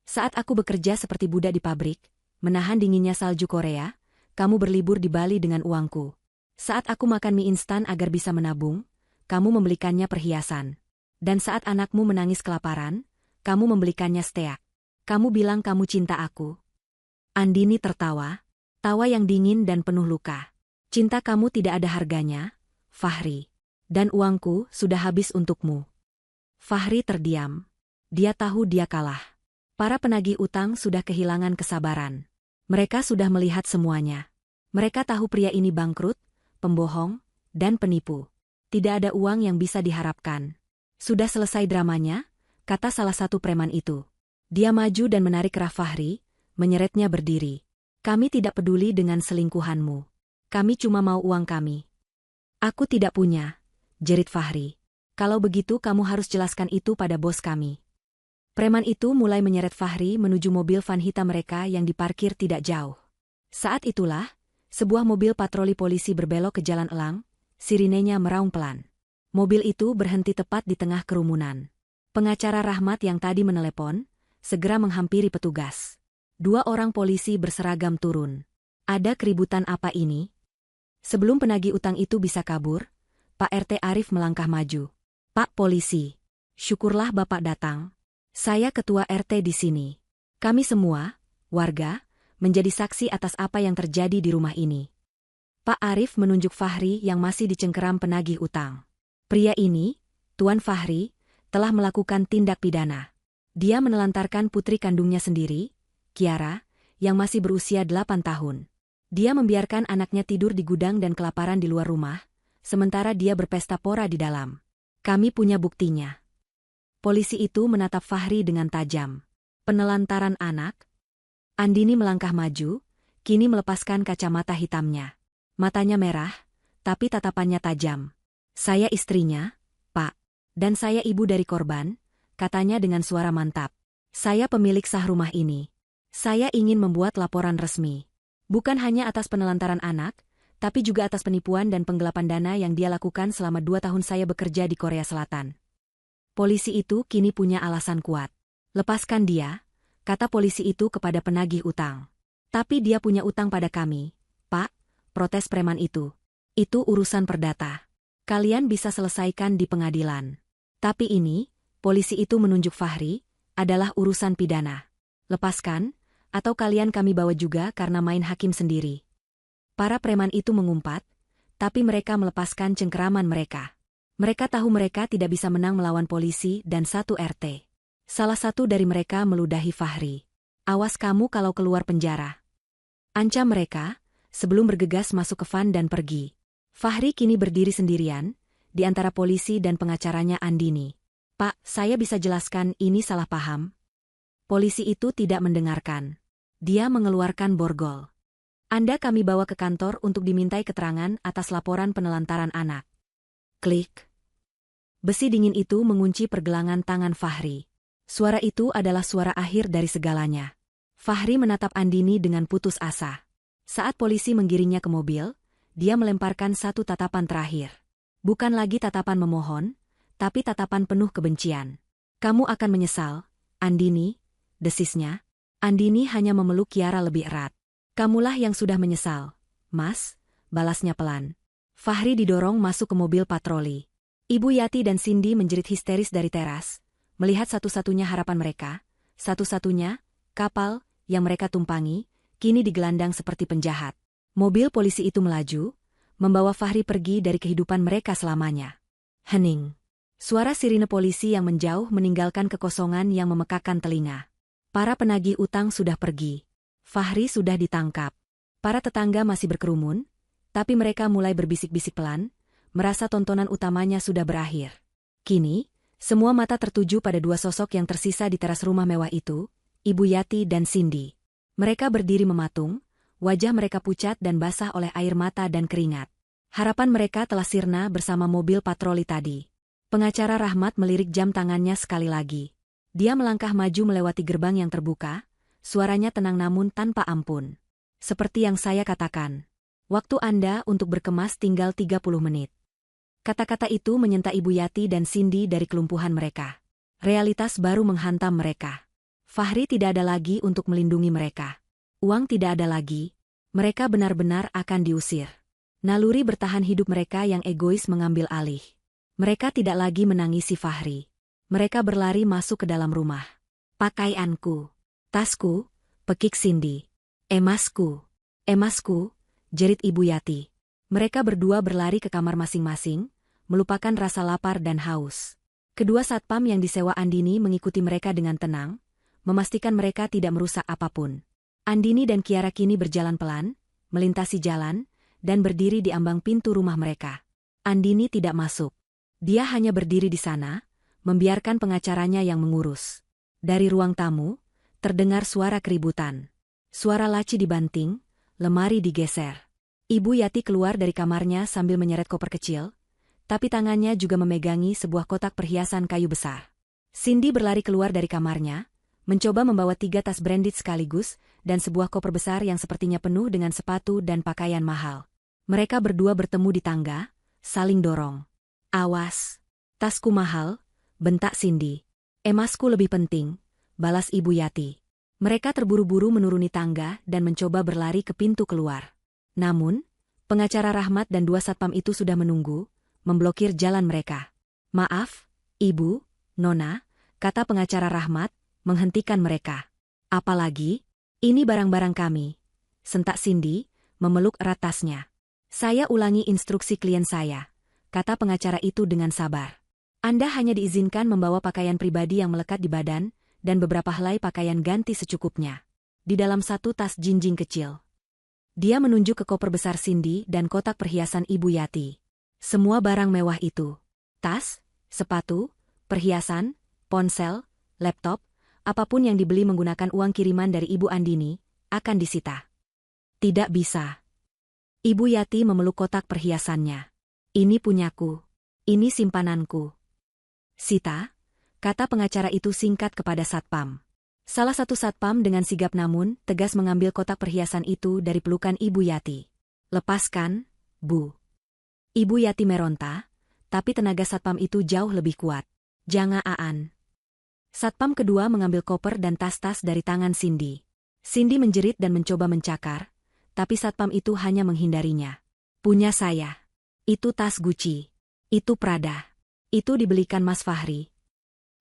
"Saat aku bekerja seperti budak di pabrik, menahan dinginnya salju Korea, kamu berlibur di Bali dengan uangku. Saat aku makan mie instan agar bisa menabung, kamu membelikannya perhiasan. Dan saat anakmu menangis kelaparan, kamu membelikannya steak. Kamu bilang kamu cinta aku." Andini tertawa. Tawa yang dingin dan penuh luka. "Cinta kamu tidak ada harganya, Fahri. Dan uangku sudah habis untukmu." Fahri terdiam. Dia tahu dia kalah. Para penagih utang sudah kehilangan kesabaran. Mereka sudah melihat semuanya. Mereka tahu pria ini bangkrut, pembohong, dan penipu. Tidak ada uang yang bisa diharapkan. "Sudah selesai dramanya," kata salah satu preman itu. Dia maju dan menarik kerah Fahri, menyeretnya berdiri. "Kami tidak peduli dengan selingkuhanmu. Kami cuma mau uang kami." "Aku tidak punya," jerit Fahri. "Kalau begitu kamu harus jelaskan itu pada bos kami." Preman itu mulai menyeret Fahri menuju mobil van hitam mereka yang diparkir tidak jauh. Saat itulah, sebuah mobil patroli polisi berbelok ke jalan elang, sirinenya meraung pelan. Mobil itu berhenti tepat di tengah kerumunan. Pengacara Rahmat yang tadi menelepon, segera menghampiri petugas. 2 orang polisi berseragam turun. "Ada keributan apa ini?" Sebelum penagih utang itu bisa kabur, Pak RT Arif melangkah maju. "Pak Polisi, syukurlah Bapak datang. Saya ketua RT di sini. Kami semua, warga, menjadi saksi atas apa yang terjadi di rumah ini." Pak Arif menunjuk Fahri yang masih dicengkeram penagih utang. Pria ini, Tuan Fahri, telah melakukan tindak pidana. Dia menelantarkan putri kandungnya sendiri, Kiara, yang masih berusia 8 tahun. Dia membiarkan anaknya tidur di gudang dan kelaparan di luar rumah, sementara dia berpesta pora di dalam. "Kami punya buktinya." Polisi itu menatap Fahri dengan tajam. "Penelantaran anak?" Andini melangkah maju, kini melepaskan kacamata hitamnya. Matanya merah, tapi tatapannya tajam. "Saya istrinya, Pak. Dan saya ibu dari korban," katanya dengan suara mantap. "Saya pemilik sah rumah ini. Saya ingin membuat laporan resmi." Bukan hanya atas penelantaran anak, tapi juga atas penipuan dan penggelapan dana yang dia lakukan selama 2 tahun saya bekerja di Korea Selatan. Polisi itu kini punya alasan kuat. Lepaskan dia, kata polisi itu kepada penagih utang. Tapi dia punya utang pada kami, Pak, protes preman itu. Itu urusan perdata. Kalian bisa selesaikan di pengadilan. Tapi ini, polisi itu menunjuk Fahri, adalah urusan pidana. Lepaskan, atau kalian kami bawa juga karena main hakim sendiri. Para preman itu mengumpat, tapi mereka melepaskan cengkeraman mereka. Mereka tahu mereka tidak bisa menang melawan polisi dan satu RT. Salah satu dari mereka meludahi Fahri. Awas kamu kalau keluar penjara. Ancam mereka, sebelum bergegas masuk ke van dan pergi. Fahri kini berdiri sendirian, di antara polisi dan pengacaranya Andini. Pak, saya bisa jelaskan ini salah paham. Polisi itu tidak mendengarkan. Dia mengeluarkan borgol. Anda kami bawa ke kantor untuk dimintai keterangan atas laporan penelantaran anak. Klik. Besi dingin itu mengunci pergelangan tangan Fahri. Suara itu adalah suara akhir dari segalanya. Fahri menatap Andini dengan putus asa. Saat polisi menggiringnya ke mobil, dia melemparkan satu tatapan terakhir. Bukan lagi tatapan memohon, tapi tatapan penuh kebencian. Kamu akan menyesal, Andini, desisnya. Andini hanya memeluk Kiara lebih erat. Kamulah yang sudah menyesal, Mas, balasnya pelan. Fahri didorong masuk ke mobil patroli. Ibu Yati dan Cindy menjerit histeris dari teras, melihat satu-satunya harapan mereka, satu-satunya kapal yang mereka tumpangi, kini digelandang seperti penjahat. Mobil polisi itu melaju, membawa Fahri pergi dari kehidupan mereka selamanya. Hening. Suara sirine polisi yang menjauh meninggalkan kekosongan yang memekakkan telinga. Para penagih utang sudah pergi. Fahri sudah ditangkap. Para tetangga masih berkerumun, tapi mereka mulai berbisik-bisik pelan, merasa tontonan utamanya sudah berakhir. Kini, semua mata tertuju pada dua sosok yang tersisa di teras rumah mewah itu, Ibu Yati dan Cindy. Mereka berdiri mematung, wajah mereka pucat dan basah oleh air mata dan keringat. Harapan mereka telah sirna bersama mobil patroli tadi. Pengacara Rahmat melirik jam tangannya sekali lagi. Dia melangkah maju melewati gerbang yang terbuka, suaranya tenang namun tanpa ampun. Seperti yang saya katakan, waktu Anda untuk berkemas tinggal 30 menit. Kata-kata itu menyentak Ibu Yati dan Cindy dari kelumpuhan mereka. Realitas baru menghantam mereka. Fahri tidak ada lagi untuk melindungi mereka. Uang tidak ada lagi. Mereka benar-benar akan diusir. Naluri bertahan hidup mereka yang egois mengambil alih. Mereka tidak lagi menangisi Fahri. Mereka berlari masuk ke dalam rumah. Pakaianku, tasku, pekik Cindy. Emasku, jerit Ibu Yati. Mereka berdua berlari ke kamar masing-masing, melupakan rasa lapar dan haus. Kedua satpam yang disewa Andini mengikuti mereka dengan tenang, memastikan mereka tidak merusak apapun. Andini dan Kiara kini berjalan pelan, melintasi jalan, dan berdiri di ambang pintu rumah mereka. Andini tidak masuk. Dia hanya berdiri di sana, membiarkan pengacaranya yang mengurus. Dari ruang tamu, terdengar suara keributan. Suara laci dibanting, lemari digeser. Ibu Yati keluar dari kamarnya sambil menyeret koper kecil, tapi tangannya juga memegangi sebuah kotak perhiasan kayu besar. Cindy berlari keluar dari kamarnya, mencoba membawa 3 tas branded sekaligus dan sebuah koper besar yang sepertinya penuh dengan sepatu dan pakaian mahal. Mereka berdua bertemu di tangga, saling dorong. Awas, tasku mahal, bentak Cindy. Emasku lebih penting, balas Ibu Yati. Mereka terburu-buru menuruni tangga dan mencoba berlari ke pintu keluar. Namun, pengacara Rahmat dan 2 satpam itu sudah menunggu, memblokir jalan mereka. Maaf, Ibu, Nona, kata pengacara Rahmat, menghentikan mereka. Apalagi, ini barang-barang kami, sentak Cindy, memeluk erat tasnya. Saya ulangi instruksi klien saya, kata pengacara itu dengan sabar. Anda hanya diizinkan membawa pakaian pribadi yang melekat di badan, dan beberapa helai pakaian ganti secukupnya. Di dalam satu tas jinjing kecil. Dia menunjuk ke koper besar Cindy dan kotak perhiasan Ibu Yati. Semua barang mewah itu, tas, sepatu, perhiasan, ponsel, laptop, apapun yang dibeli menggunakan uang kiriman dari Ibu Andini, akan disita. Tidak bisa. Ibu Yati memeluk kotak perhiasannya. Ini punyaku. Ini simpananku. Sita, kata pengacara itu singkat kepada satpam. Salah satu satpam dengan sigap namun tegas mengambil kotak perhiasan itu dari pelukan Ibu Yati. "Lepaskan, Bu." Ibu Yati meronta, tapi tenaga satpam itu jauh lebih kuat. "Jangan Aan." Satpam kedua mengambil koper dan tas-tas dari tangan Cindy. Cindy menjerit dan mencoba mencakar, tapi satpam itu hanya menghindarinya. "Punya saya. Itu tas Gucci. Itu Prada. Itu dibelikan Mas Fahri."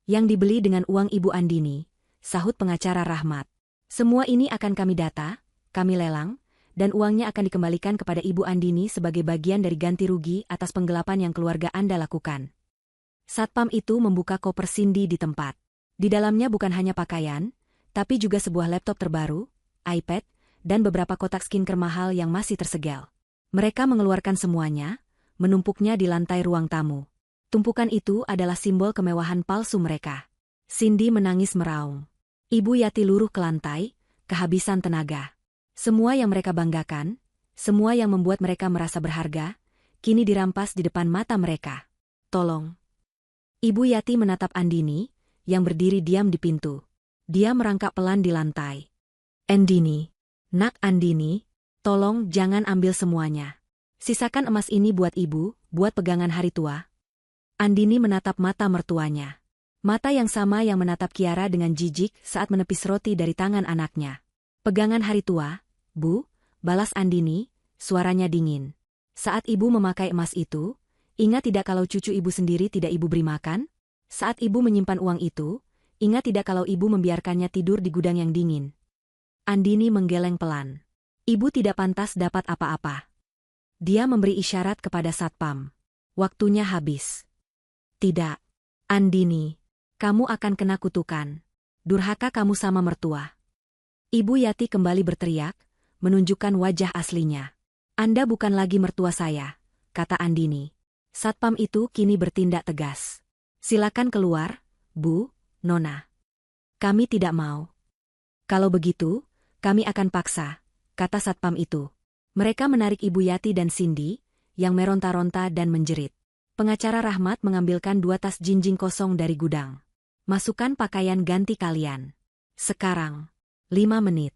"Yang dibeli dengan uang Ibu Andini," sahut pengacara Rahmat. "Semua ini akan kami data, kami lelang, dan uangnya akan dikembalikan kepada Ibu Andini sebagai bagian dari ganti rugi atas penggelapan yang keluarga Anda lakukan." Satpam itu membuka koper Cindy di tempat. Di dalamnya bukan hanya pakaian, tapi juga sebuah laptop terbaru, iPad, dan beberapa kotak skincare mahal yang masih tersegel. Mereka mengeluarkan semuanya, menumpuknya di lantai ruang tamu. Tumpukan itu adalah simbol kemewahan palsu mereka. Cindy menangis meraung. Ibu Yati luruh ke lantai, kehabisan tenaga. Semua yang mereka banggakan, semua yang membuat mereka merasa berharga, kini dirampas di depan mata mereka. "Tolong." Ibu Yati menatap Andini, yang berdiri diam di pintu. Dia merangkak pelan di lantai. "Andini. Nak Andini, tolong jangan ambil semuanya. Sisakan emas ini buat ibu, buat pegangan hari tua." Andini menatap mata mertuanya. Mata yang sama yang menatap Kiara dengan jijik saat menepis roti dari tangan anaknya. "Pegangan hari tua, Bu," balas Andini, suaranya dingin. "Saat ibu memakai emas itu, ingat tidak kalau cucu ibu sendiri tidak ibu beri makan? Saat ibu menyimpan uang itu, ingat tidak kalau ibu membiarkannya tidur di gudang yang dingin?" Andini menggeleng pelan. Ibu tidak pantas dapat apa-apa. Dia memberi isyarat kepada satpam. "Waktunya habis." "Tidak. Andini. Kamu akan kena kutukan. Durhaka kamu sama mertua." Ibu Yati kembali berteriak, menunjukkan wajah aslinya. "Anda bukan lagi mertua saya," kata Andini. Satpam itu kini bertindak tegas. "Silakan keluar, Bu, Nona." "Kami tidak mau." "Kalau begitu, kami akan paksa," kata satpam itu. Mereka menarik Ibu Yati dan Cindy, yang meronta-ronta dan menjerit. Pengacara Rahmat mengambilkan 2 tas jinjing kosong dari gudang. "Masukkan pakaian ganti kalian. Sekarang. 5 menit."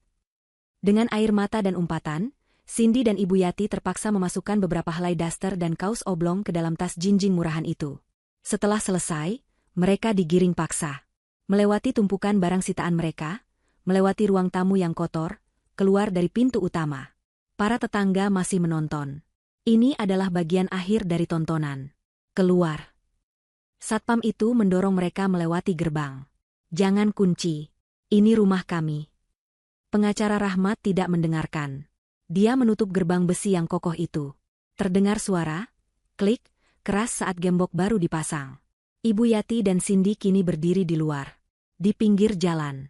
Dengan air mata dan umpatan, Cindy dan Ibu Yati terpaksa memasukkan beberapa helai daster dan kaos oblong ke dalam tas jinjing murahan itu. Setelah selesai, mereka digiring paksa. Melewati tumpukan barang sitaan mereka, melewati ruang tamu yang kotor, keluar dari pintu utama. Para tetangga masih menonton. Ini adalah bagian akhir dari tontonan. "Keluar." Satpam itu mendorong mereka melewati gerbang. "Jangan kunci. Ini rumah kami." Pengacara Rahmat tidak mendengarkan. Dia menutup gerbang besi yang kokoh itu. Terdengar suara, klik, keras saat gembok baru dipasang. Ibu Yati dan Cindy kini berdiri di luar. Di pinggir jalan.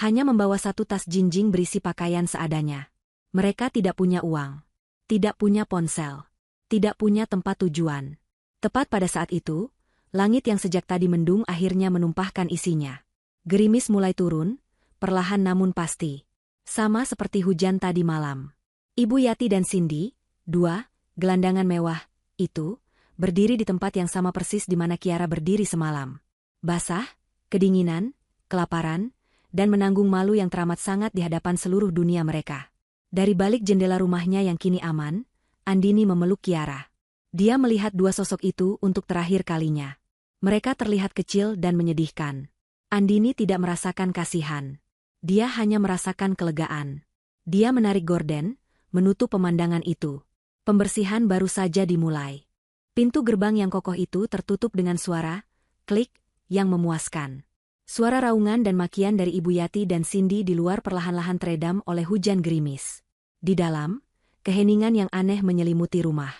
Hanya membawa 1 tas jinjing berisi pakaian seadanya. Mereka tidak punya uang. Tidak punya ponsel. Tidak punya tempat tujuan. Tepat pada saat itu, langit yang sejak tadi mendung akhirnya menumpahkan isinya. Gerimis mulai turun, perlahan namun pasti. Sama seperti hujan tadi malam. Ibu Yati dan Cindy, 2 gelandangan mewah, itu, berdiri di tempat yang sama persis di mana Kiara berdiri semalam. Basah, kedinginan, kelaparan, dan menanggung malu yang teramat sangat di hadapan seluruh dunia mereka. Dari balik jendela rumahnya yang kini aman, Andini memeluk Kiara. Dia melihat 2 sosok itu untuk terakhir kalinya. Mereka terlihat kecil dan menyedihkan. Andini tidak merasakan kasihan. Dia hanya merasakan kelegaan. Dia menarik gorden, menutup pemandangan itu. Pembersihan baru saja dimulai. Pintu gerbang yang kokoh itu tertutup dengan suara, klik, yang memuaskan. Suara raungan dan makian dari Ibu Yati dan Cindy di luar perlahan-lahan teredam oleh hujan gerimis. Di dalam, keheningan yang aneh menyelimuti rumah.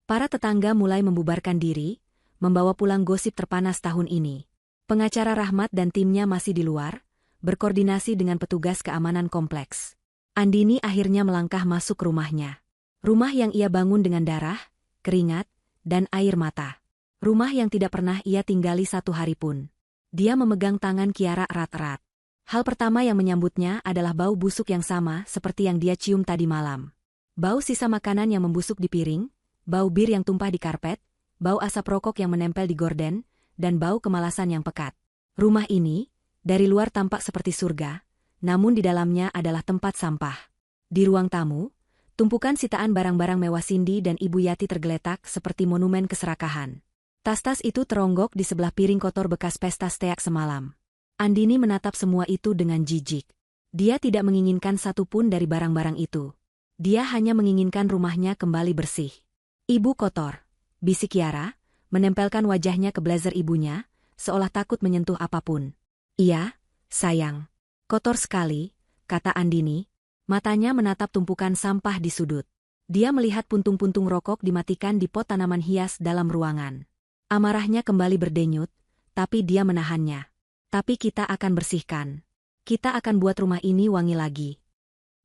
Para tetangga mulai membubarkan diri, membawa pulang gosip terpanas tahun ini. Pengacara Rahmat dan timnya masih di luar, berkoordinasi dengan petugas keamanan kompleks. Andini akhirnya melangkah masuk rumahnya. Rumah yang ia bangun dengan darah, keringat, dan air mata. Rumah yang tidak pernah ia tinggali 1 hari pun. Dia memegang tangan Kiara erat-erat. Hal pertama yang menyambutnya adalah bau busuk yang sama seperti yang dia cium tadi malam. Bau sisa makanan yang membusuk di piring, bau bir yang tumpah di karpet, bau asap rokok yang menempel di gorden, dan bau kemalasan yang pekat. Rumah ini, Dari luar tampak seperti surga, namun di dalamnya adalah tempat sampah. Di ruang tamu, tumpukan sitaan barang-barang mewah Cindy dan Ibu Yati tergeletak seperti monumen keserakahan. Tas-tas itu teronggok di sebelah piring kotor bekas pesta steak semalam. Andini menatap semua itu dengan jijik. Dia tidak menginginkan satu pun dari barang-barang itu. Dia hanya menginginkan rumahnya kembali bersih. Ibu kotor, bisik Kiara, menempelkan wajahnya ke blazer ibunya, seolah takut menyentuh apapun. Iya, sayang. Kotor sekali, kata Andini. Matanya menatap tumpukan sampah di sudut. Dia melihat puntung-puntung rokok dimatikan di pot tanaman hias dalam ruangan. Amarahnya kembali berdenyut, tapi dia menahannya. Tapi kita akan bersihkan. Kita akan buat rumah ini wangi lagi.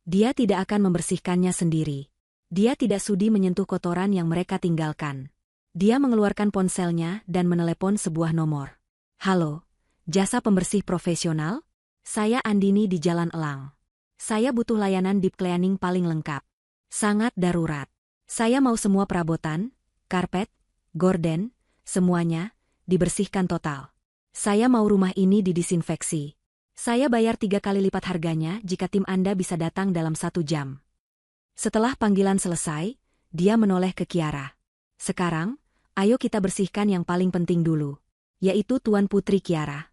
Dia tidak akan membersihkannya sendiri. Dia tidak sudi menyentuh kotoran yang mereka tinggalkan. Dia mengeluarkan ponselnya dan menelepon sebuah nomor. Halo, jasa pembersih profesional? Saya Andini di Jalan Elang. Saya butuh layanan deep cleaning paling lengkap. Sangat darurat. Saya mau semua perabotan, karpet, gorden, semuanya, dibersihkan total. Saya mau rumah ini didisinfeksi. Saya bayar 3 kali lipat harganya jika tim Anda bisa datang dalam 1 jam. Setelah panggilan selesai, dia menoleh ke Kiara. Sekarang, ayo kita bersihkan yang paling penting dulu, yaitu Tuan Putri Kiara.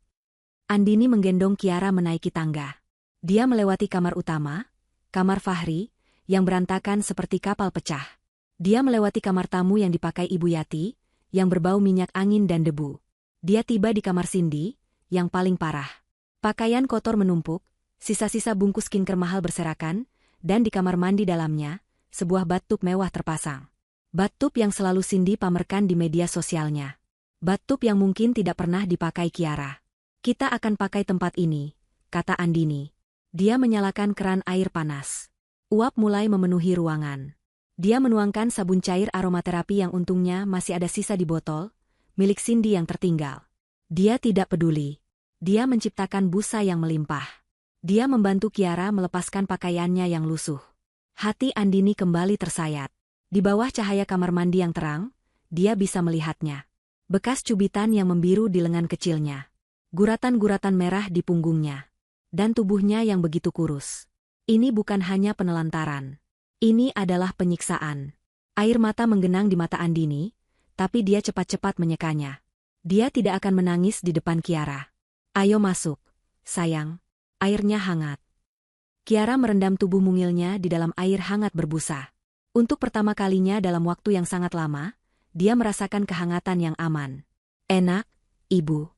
Andini menggendong Kiara menaiki tangga. Dia melewati kamar utama, kamar Fahri, yang berantakan seperti kapal pecah. Dia melewati kamar tamu yang dipakai Ibu Yati, yang berbau minyak angin dan debu. Dia tiba di kamar Cindy, yang paling parah. Pakaian kotor menumpuk, sisa-sisa bungkus skincare mahal berserakan, dan di kamar mandi dalamnya, sebuah bathtub mewah terpasang. Bathtub yang selalu Cindy pamerkan di media sosialnya. Bathtub yang mungkin tidak pernah dipakai Kiara. Kita akan pakai tempat ini, kata Andini. Dia menyalakan keran air panas. Uap mulai memenuhi ruangan. Dia menuangkan sabun cair aromaterapi yang untungnya masih ada sisa di botol, milik Cindy yang tertinggal. Dia tidak peduli. Dia menciptakan busa yang melimpah. Dia membantu Kiara melepaskan pakaiannya yang lusuh. Hati Andini kembali tersayat. Di bawah cahaya kamar mandi yang terang, dia bisa melihatnya. Bekas cubitan yang membiru di lengan kecilnya. Guratan-guratan merah di punggungnya. Dan tubuhnya yang begitu kurus. Ini bukan hanya penelantaran. Ini adalah penyiksaan. Air mata menggenang di mata Andini, tapi dia cepat-cepat menyekanya. Dia tidak akan menangis di depan Kiara. Ayo masuk, sayang. Airnya hangat. Kiara merendam tubuh mungilnya di dalam air hangat berbusa. Untuk pertama kalinya dalam waktu yang sangat lama, dia merasakan kehangatan yang aman. Enak, Ibu.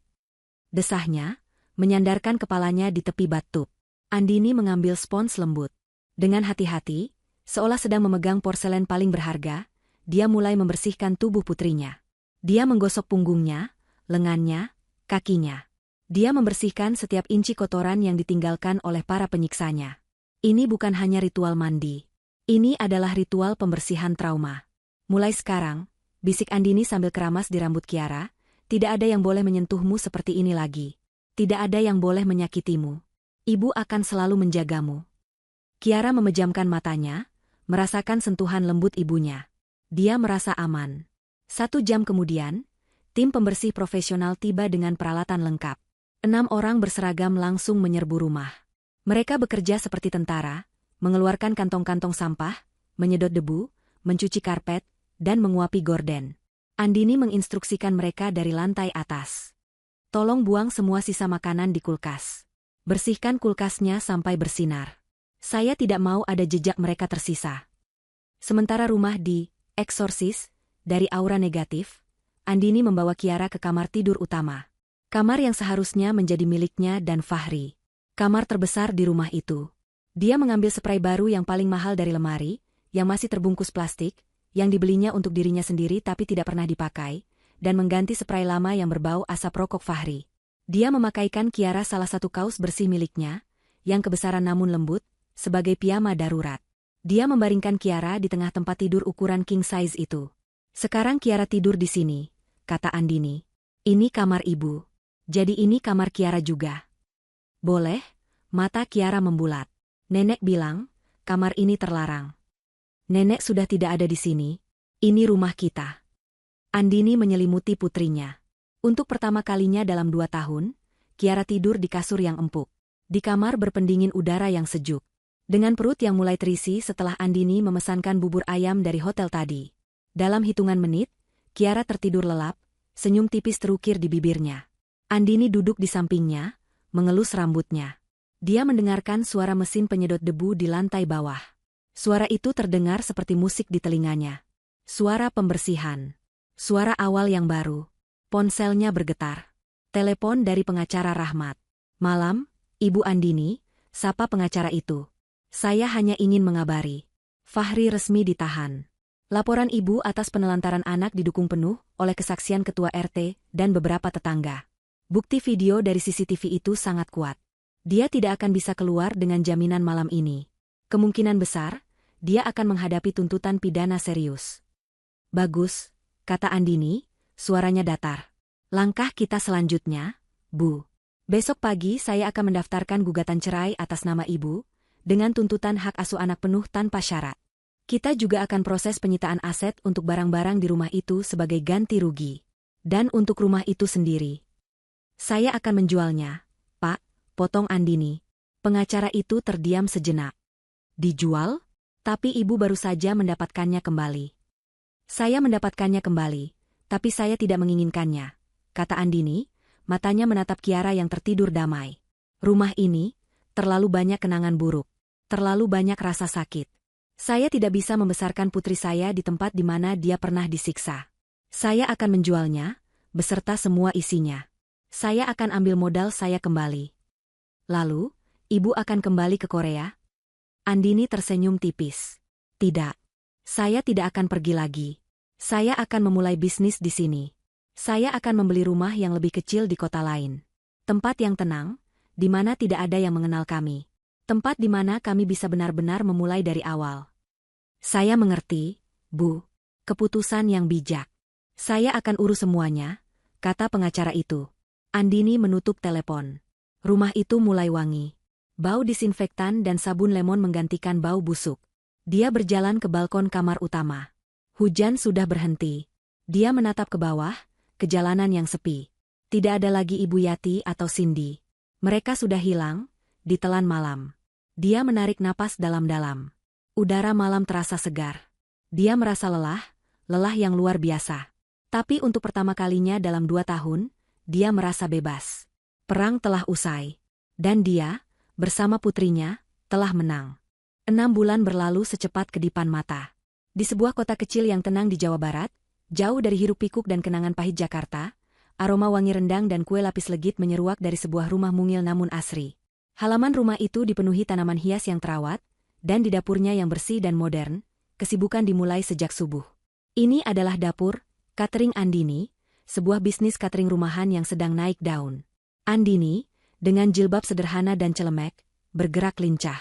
Desahnya, menyandarkan kepalanya di tepi bathtub. Andini mengambil spons lembut. Dengan hati-hati, seolah sedang memegang porselen paling berharga, dia mulai membersihkan tubuh putrinya. Dia menggosok punggungnya, lengannya, kakinya. Dia membersihkan setiap inci kotoran yang ditinggalkan oleh para penyiksanya. Ini bukan hanya ritual mandi. Ini adalah ritual pembersihan trauma. Mulai sekarang, bisik Andini sambil keramas di rambut Kiara, tidak ada yang boleh menyentuhmu seperti ini lagi. Tidak ada yang boleh menyakitimu. Ibu akan selalu menjagamu. Kiara memejamkan matanya, merasakan sentuhan lembut ibunya. Dia merasa aman. 1 jam kemudian, tim pembersih profesional tiba dengan peralatan lengkap. 6 orang berseragam langsung menyerbu rumah. Mereka bekerja seperti tentara, mengeluarkan kantong-kantong sampah, menyedot debu, mencuci karpet, dan menguapi gorden. Andini menginstruksikan mereka dari lantai atas. Tolong buang semua sisa makanan di kulkas. Bersihkan kulkasnya sampai bersinar. Saya tidak mau ada jejak mereka tersisa. Sementara rumah eksorsis dari aura negatif, Andini membawa Kiara ke kamar tidur utama. Kamar yang seharusnya menjadi miliknya dan Fahri. Kamar terbesar di rumah itu. Dia mengambil spray baru yang paling mahal dari lemari, yang masih terbungkus plastik, yang dibelinya untuk dirinya sendiri tapi tidak pernah dipakai, dan mengganti spray lama yang berbau asap rokok Fahri. Dia memakaikan Kiara salah satu kaos bersih miliknya, yang kebesaran namun lembut, sebagai piyama darurat. Dia membaringkan Kiara di tengah tempat tidur ukuran king size itu. Sekarang Kiara tidur di sini, kata Andini. Ini kamar ibu. Jadi ini kamar Kiara juga. Boleh? Mata Kiara membulat. Nenek bilang, kamar ini terlarang. Nenek sudah tidak ada di sini. Ini rumah kita. Andini menyelimuti putrinya. Untuk pertama kalinya dalam 2 tahun, Kiara tidur di kasur yang empuk. Di kamar berpendingin udara yang sejuk. Dengan perut yang mulai terisi setelah Andini memesankan bubur ayam dari hotel tadi. Dalam hitungan menit, Kiara tertidur lelap, senyum tipis terukir di bibirnya. Andini duduk di sampingnya, mengelus rambutnya. Dia mendengarkan suara mesin penyedot debu di lantai bawah. Suara itu terdengar seperti musik di telinganya. Suara pembersihan. Suara awal yang baru. Ponselnya bergetar. Telepon dari pengacara Rahmat. Malam, Ibu Andini, sapa pengacara itu. Saya hanya ingin mengabari. Fahri resmi ditahan. Laporan ibu atas penelantaran anak didukung penuh oleh kesaksian ketua RT dan beberapa tetangga. Bukti video dari CCTV itu sangat kuat. Dia tidak akan bisa keluar dengan jaminan malam ini. Kemungkinan besar, dia akan menghadapi tuntutan pidana serius. Bagus, kata Andini, suaranya datar. Langkah kita selanjutnya, Bu. Besok pagi saya akan mendaftarkan gugatan cerai atas nama ibu, dengan tuntutan hak asuh anak penuh tanpa syarat. Kita juga akan proses penyitaan aset untuk barang-barang di rumah itu sebagai ganti rugi. Dan untuk rumah itu sendiri. Saya akan menjualnya, Pak, potong Andini. Pengacara itu terdiam sejenak. Dijual? Tapi ibu baru saja mendapatkannya kembali. Saya mendapatkannya kembali, tapi saya tidak menginginkannya, kata Andini, matanya menatap Kiara yang tertidur damai. Rumah ini, terlalu banyak kenangan buruk. Terlalu banyak rasa sakit. Saya tidak bisa membesarkan putri saya di tempat di mana dia pernah disiksa. Saya akan menjualnya, beserta semua isinya. Saya akan ambil modal saya kembali. Lalu, ibu akan kembali ke Korea? Andini tersenyum tipis. Tidak. Saya tidak akan pergi lagi. Saya akan memulai bisnis di sini. Saya akan membeli rumah yang lebih kecil di kota lain. Tempat yang tenang, di mana tidak ada yang mengenal kami. Tempat di mana kami bisa benar-benar memulai dari awal. Saya mengerti, Bu. Keputusan yang bijak. Saya akan urus semuanya, kata pengacara itu. Andini menutup telepon. Rumah itu mulai wangi. Bau disinfektan dan sabun lemon menggantikan bau busuk. Dia berjalan ke balkon kamar utama. Hujan sudah berhenti. Dia menatap ke bawah, ke jalanan yang sepi. Tidak ada lagi Ibu Yati atau Cindy. Mereka sudah hilang, ditelan malam. Dia menarik napas dalam-dalam. Udara malam terasa segar. Dia merasa lelah yang luar biasa. Tapi untuk pertama kalinya dalam 2 tahun, dia merasa bebas. Perang telah usai. Dan dia, bersama putrinya, telah menang. 6 bulan berlalu secepat kedipan mata. Di sebuah kota kecil yang tenang di Jawa Barat, jauh dari hiruk-pikuk dan kenangan pahit Jakarta, aroma wangi rendang dan kue lapis legit menyeruak dari sebuah rumah mungil namun asri. Halaman rumah itu dipenuhi tanaman hias yang terawat, dan di dapurnya yang bersih dan modern, kesibukan dimulai sejak subuh. Ini adalah dapur, catering Andini, sebuah bisnis catering rumahan yang sedang naik daun. Andini, dengan jilbab sederhana dan celemek, bergerak lincah.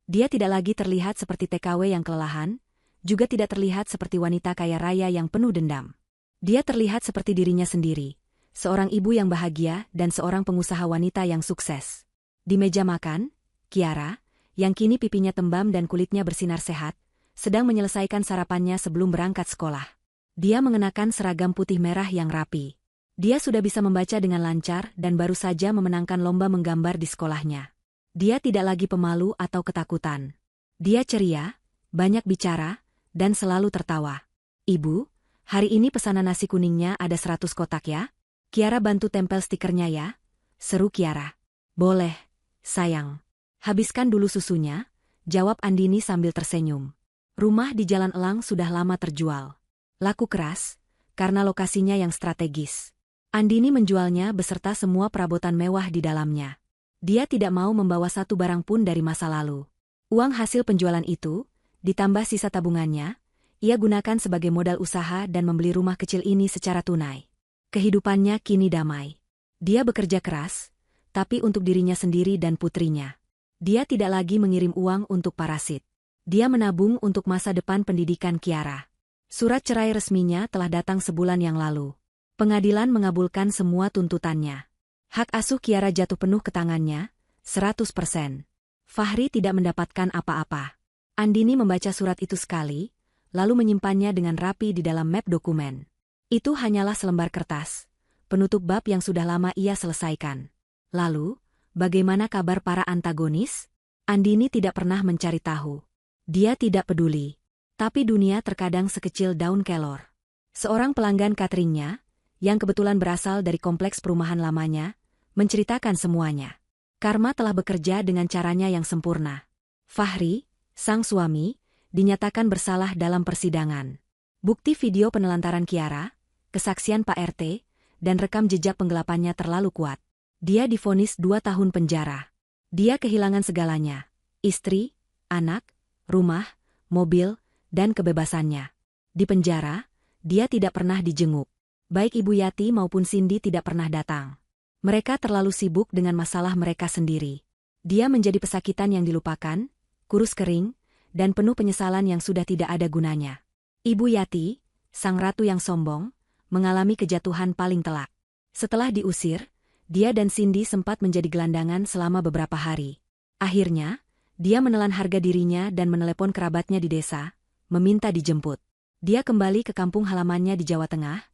Dia tidak lagi terlihat seperti TKW yang kelelahan, juga tidak terlihat seperti wanita kaya raya yang penuh dendam. Dia terlihat seperti dirinya sendiri, seorang ibu yang bahagia dan seorang pengusaha wanita yang sukses. Di meja makan, Kiara, yang kini pipinya tembam dan kulitnya bersinar sehat, sedang menyelesaikan sarapannya sebelum berangkat sekolah. Dia mengenakan seragam putih merah yang rapi. Dia sudah bisa membaca dengan lancar dan baru saja memenangkan lomba menggambar di sekolahnya. Dia tidak lagi pemalu atau ketakutan. Dia ceria, banyak bicara, dan selalu tertawa. Ibu, hari ini pesanan nasi kuningnya ada 100 kotak ya? Kiara bantu tempel stikernya ya? Seru Kiara. Boleh. Sayang. Habiskan dulu susunya, jawab Andini sambil tersenyum. Rumah di Jalan Elang sudah lama terjual. Laku keras, karena lokasinya yang strategis. Andini menjualnya beserta semua perabotan mewah di dalamnya. Dia tidak mau membawa satu barang pun dari masa lalu. Uang hasil penjualan itu, ditambah sisa tabungannya, ia gunakan sebagai modal usaha dan membeli rumah kecil ini secara tunai. Kehidupannya kini damai. Dia bekerja keras, tapi untuk dirinya sendiri dan putrinya. Dia tidak lagi mengirim uang untuk parasit. Dia menabung untuk masa depan pendidikan Kiara. Surat cerai resminya telah datang sebulan yang lalu. Pengadilan mengabulkan semua tuntutannya. Hak asuh Kiara jatuh penuh ke tangannya, 100%. Fahri tidak mendapatkan apa-apa. Andini membaca surat itu sekali, lalu menyimpannya dengan rapi di dalam map dokumen. Itu hanyalah selembar kertas, penutup bab yang sudah lama ia selesaikan. Lalu, bagaimana kabar para antagonis? Andini tidak pernah mencari tahu. Dia tidak peduli. Tapi dunia terkadang sekecil daun kelor. Seorang pelanggan cateringnya, yang kebetulan berasal dari kompleks perumahan lamanya, menceritakan semuanya. Karma telah bekerja dengan caranya yang sempurna. Fahri, sang suami, dinyatakan bersalah dalam persidangan. Bukti video penelantaran Kiara, kesaksian Pak RT, dan rekam jejak penggelapannya terlalu kuat. Dia divonis 2 tahun penjara. Dia kehilangan segalanya. Istri, anak, rumah, mobil, dan kebebasannya. Di penjara, dia tidak pernah dijenguk. Baik Ibu Yati maupun Cindy tidak pernah datang. Mereka terlalu sibuk dengan masalah mereka sendiri. Dia menjadi pesakitan yang dilupakan, kurus kering, dan penuh penyesalan yang sudah tidak ada gunanya. Ibu Yati, sang ratu yang sombong, mengalami kejatuhan paling telak. Setelah diusir, dia dan Cindy sempat menjadi gelandangan selama beberapa hari. Akhirnya, dia menelan harga dirinya dan menelepon kerabatnya di desa, meminta dijemput. Dia kembali ke kampung halamannya di Jawa Tengah,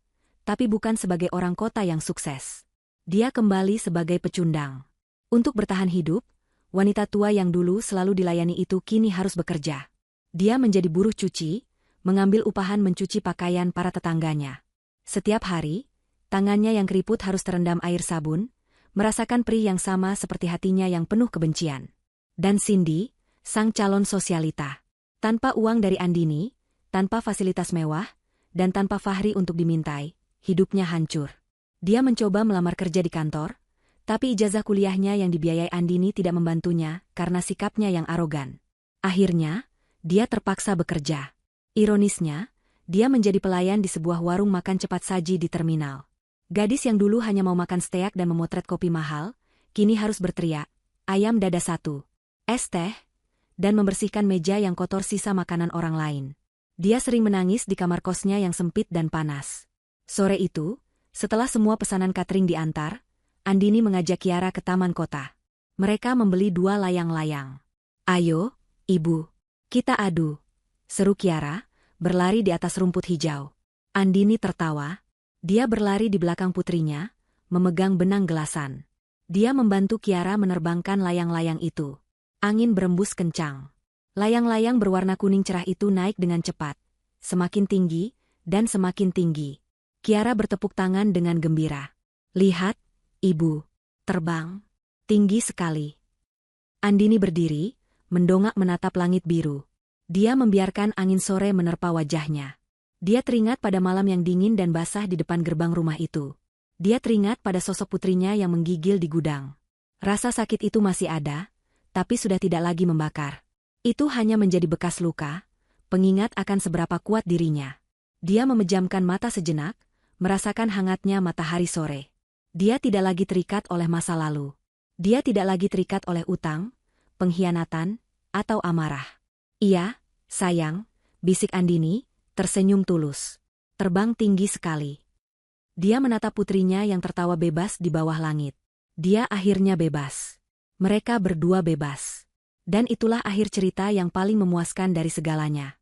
tapi bukan sebagai orang kota yang sukses. Dia kembali sebagai pecundang. Untuk bertahan hidup, wanita tua yang dulu selalu dilayani itu kini harus bekerja. Dia menjadi buruh cuci, mengambil upahan mencuci pakaian para tetangganya. Setiap hari, tangannya yang keriput harus terendam air sabun, merasakan perih yang sama seperti hatinya yang penuh kebencian. Dan Cindy, sang calon sosialita. Tanpa uang dari Andini, tanpa fasilitas mewah, dan tanpa Fahri untuk dimintai, hidupnya hancur. Dia mencoba melamar kerja di kantor, tapi ijazah kuliahnya yang dibiayai Andini tidak membantunya karena sikapnya yang arogan. Akhirnya, dia terpaksa bekerja. Ironisnya, dia menjadi pelayan di sebuah warung makan cepat saji di terminal. Gadis yang dulu hanya mau makan steak dan memotret kopi mahal, kini harus berteriak, ayam dada 1, es teh, dan membersihkan meja yang kotor sisa makanan orang lain. Dia sering menangis di kamar kosnya yang sempit dan panas. Sore itu, setelah semua pesanan catering diantar, Andini mengajak Kiara ke taman kota. Mereka membeli 2 layang-layang. Ayo, Ibu, kita adu, seru Kiara, berlari di atas rumput hijau. Andini tertawa. Dia berlari di belakang putrinya, memegang benang gelasan. Dia membantu Kiara menerbangkan layang-layang itu. Angin berembus kencang. Layang-layang berwarna kuning cerah itu naik dengan cepat, semakin tinggi, dan semakin tinggi. Kiara bertepuk tangan dengan gembira. Lihat, Ibu, terbang. Tinggi sekali. Andini berdiri, mendongak menatap langit biru. Dia membiarkan angin sore menerpa wajahnya. Dia teringat pada malam yang dingin dan basah di depan gerbang rumah itu. Dia teringat pada sosok putrinya yang menggigil di gudang. Rasa sakit itu masih ada, tapi sudah tidak lagi membakar. Itu hanya menjadi bekas luka, pengingat akan seberapa kuat dirinya. Dia memejamkan mata sejenak, merasakan hangatnya matahari sore. Dia tidak lagi terikat oleh masa lalu. Dia tidak lagi terikat oleh utang, pengkhianatan, atau amarah. Iya, sayang, bisik Andini, tersenyum tulus. Terbang tinggi sekali. Dia menatap putrinya yang tertawa bebas di bawah langit. Dia akhirnya bebas. Mereka berdua bebas. Dan itulah akhir cerita yang paling memuaskan dari segalanya.